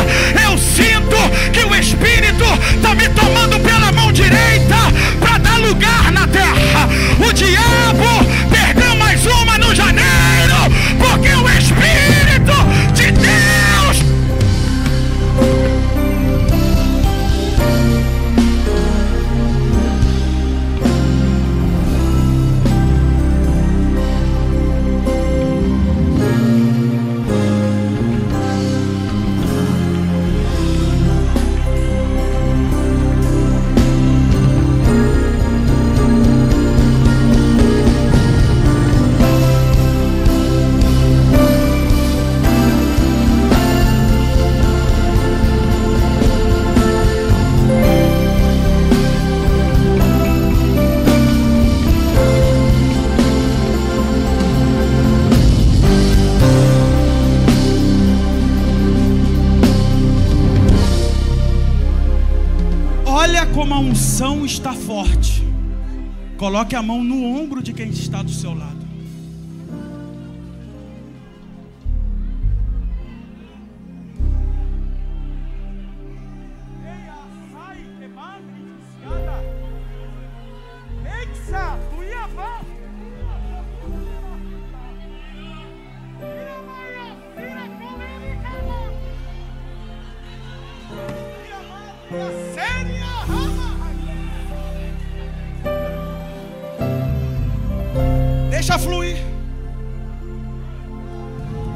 Speaker 2: Eu sinto que o Espírito está me tomando pela mão direita para dar lugar na terra. O diabo perdeu mais uma no janeiro, porque o Espírito de Deus... Como a unção está forte. Coloque a mão no ombro de quem está do seu lado. Deixa fluir.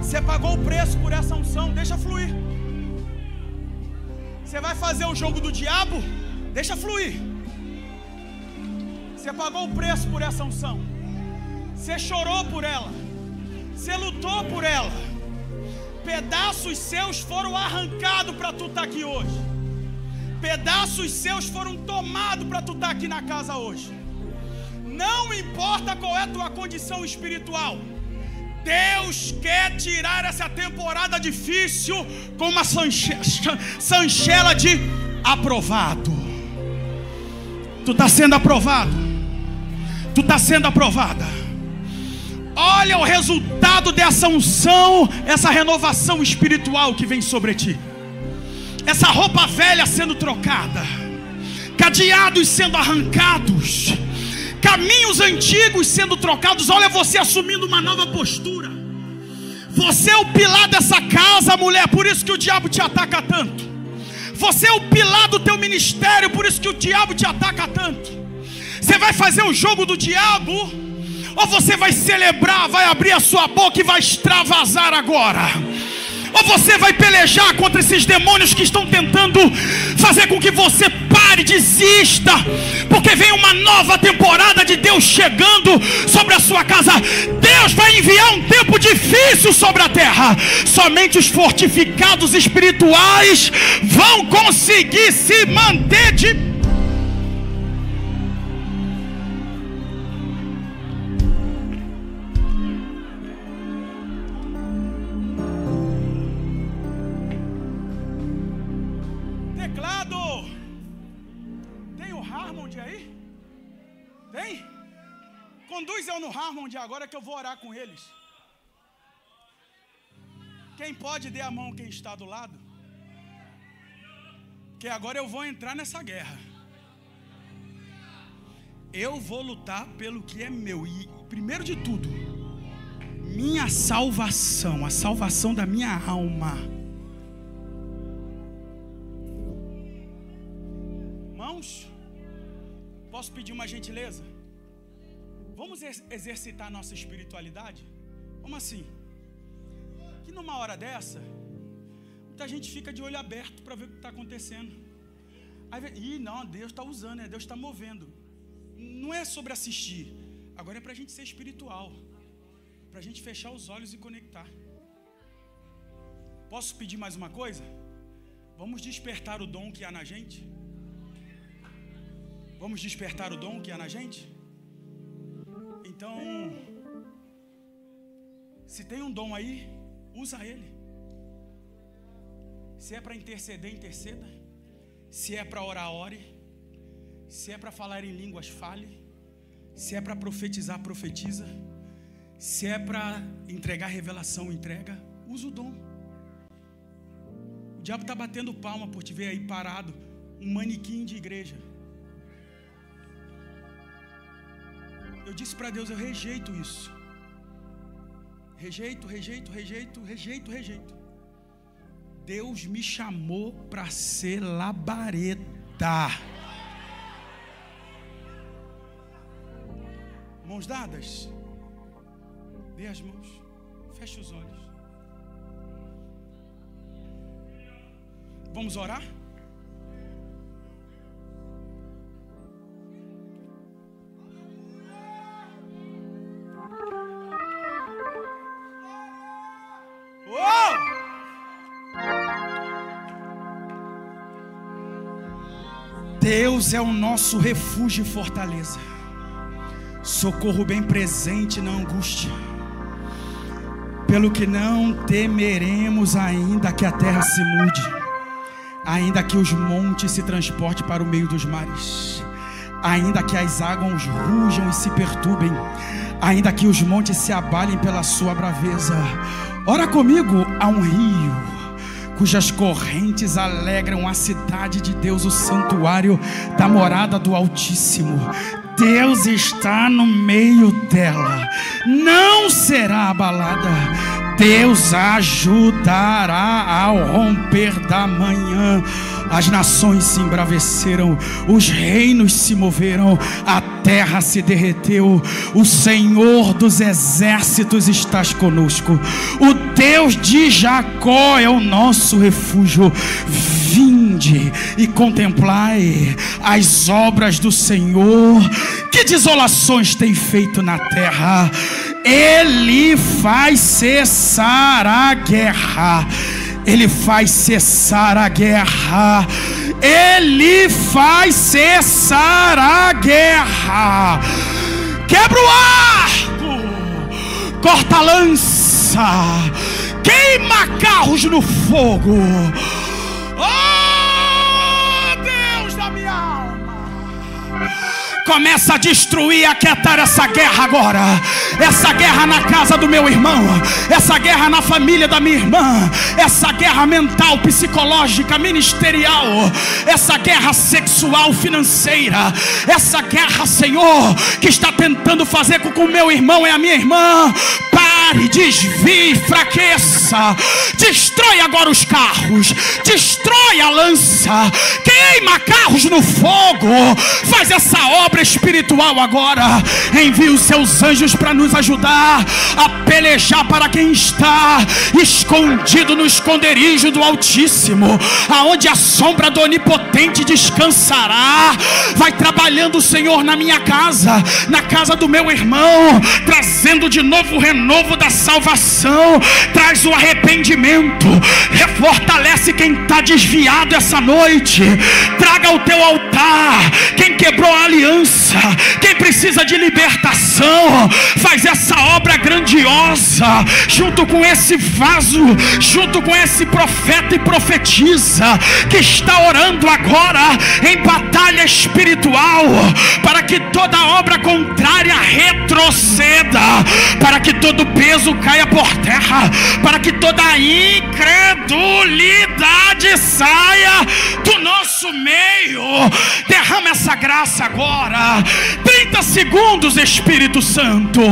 Speaker 2: Você pagou o preço por essa unção, deixa fluir. Você vai fazer o jogo do diabo, deixa fluir. Você pagou o preço por essa unção. Você chorou por ela. Você lutou por ela.
Speaker 3: pedaços seus foram arrancados para tu estar aqui hoje. Pedaços seus foram tomados para tu estar aqui na casa hoje. Não importa qual é a tua condição espiritual, Deus quer tirar essa temporada difícil com uma sanchela de aprovado. Tu está sendo aprovado. Tu está sendo aprovada. Olha o resultado dessa unção, essa renovação espiritual que vem sobre ti. Essa roupa velha sendo trocada, cadeados sendo arrancados, caminhos antigos sendo trocados. Olha você assumindo uma nova postura. Você é o pilar dessa casa, mulher, por isso que o diabo te ataca tanto. Você é o pilar do teu ministério, por isso que o diabo te ataca tanto. Você vai fazer o jogo do diabo, ou você vai celebrar, vai abrir a sua boca e vai extravasar agora? Ou você vai pelejar contra esses demônios que estão tentando fazer com que você pare, desista, porque vem uma nova temporada de Deus chegando sobre a sua casa. Deus vai enviar um tempo difícil sobre a terra. Somente os fortificados espirituais vão conseguir se manter de... Conduz eu no Harmond agora que eu vou orar com eles. Quem pode, dê a mão quem está do lado. Que agora eu vou entrar nessa guerra. Eu vou lutar pelo que é meu. E primeiro de tudo, minha salvação, a salvação da minha alma. Irmãos, posso pedir uma gentileza? Vamos exercitar nossa espiritualidade? Como assim? Que numa hora dessa, muita gente fica de olho aberto para ver o que está acontecendo. Aí, não, Deus está usando, Deus está movendo. Não é sobre assistir, agora é para a gente ser espiritual, para a gente fechar os olhos e conectar. Posso pedir mais uma coisa? Vamos despertar o dom que há na gente? Vamos despertar o dom que há na gente? Então, se tem um dom aí, usa ele. Se é para interceder, interceda. Se é para orar, ore. Se é para falar em línguas, fale. Se é para profetizar, profetiza. Se é para entregar revelação, entrega. Usa o dom. O diabo está batendo palma por te ver aí parado, um manequim de igreja. Eu disse para Deus, eu rejeito isso. Rejeito. Deus me chamou para ser labareda. Mãos dadas. Dê as mãos. Feche os olhos. Vamos orar? Deus é o nosso refúgio e fortaleza, socorro bem presente na angústia. Pelo que não temeremos, ainda que a terra se mude, ainda que os montes se transportem para o meio dos mares, ainda que as águas rujam e se perturbem, ainda que os montes se abalem pela sua braveza. Ora comigo, há um rio cujas correntes alegram a cidade de Deus, o santuário da morada do Altíssimo. Deus está no meio dela, não será abalada. Deus ajudará ao romper da manhã. As nações se embraveceram, os reinos se moveram, a terra se derreteu. O Senhor dos exércitos está conosco. O Deus de Jacó é o nosso refúgio. Vinde e contemplai as obras do Senhor. Que desolações tem feito na terra.
Speaker 2: Ele faz cessar a guerra. Ele faz cessar a guerra. Ele faz cessar a guerra. Quebra o arco, corta a lança, queima carros no fogo. Oh, Deus da minha alma, começa a destruir, aquietar essa guerra agora. Essa guerra na casa do meu irmão, essa guerra na família da minha irmã, essa guerra mental, psicológica, ministerial, essa guerra sexual, financeira, essa guerra, Senhor, que está tentando fazer com que o meu irmão e a minha irmã pare, desvie, fraqueça. Destrói agora os carros, destrói a lança, queima carros no fogo. Faz essa obra espiritual agora. Envia os seus anjos para nos ajudar a pelejar para quem está escondido no esconderijo do Altíssimo, aonde a sombra do Onipotente descansará. Vai trabalhando o Senhor na minha casa, na casa do meu irmão, trazendo de novo o renovo da salvação. Traz o arrependimento, refortalece quem está desviado essa noite. Traga ao teu altar quem quebrou a aliança, quem precisa de libertação. Faz essa obra grandiosa junto com esse vaso, junto com esse profeta e profetisa que está orando agora em batalha espiritual, para que toda obra contrária retroceda, para que todo peso caia por terra, para que toda incredulidade saia do nosso meio. Derrama essa graça agora. 30 segundos, Espírito Santo,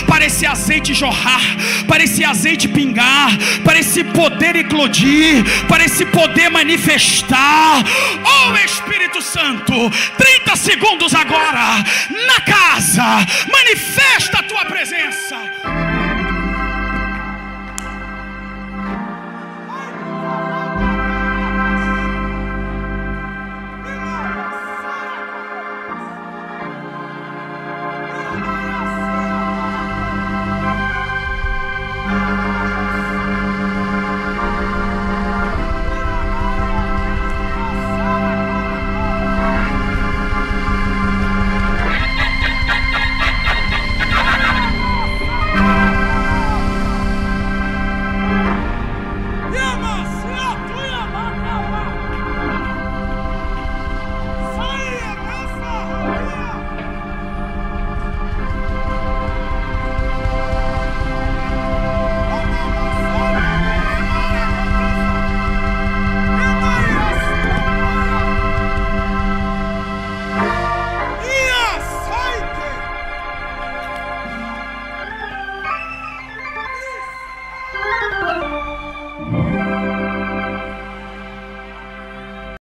Speaker 2: para esse azeite jorrar, para esse azeite pingar, para esse poder eclodir, para esse poder manifestar. Oh, Espírito Santo, 30 segundos agora na casa. Manifesta a tua presença.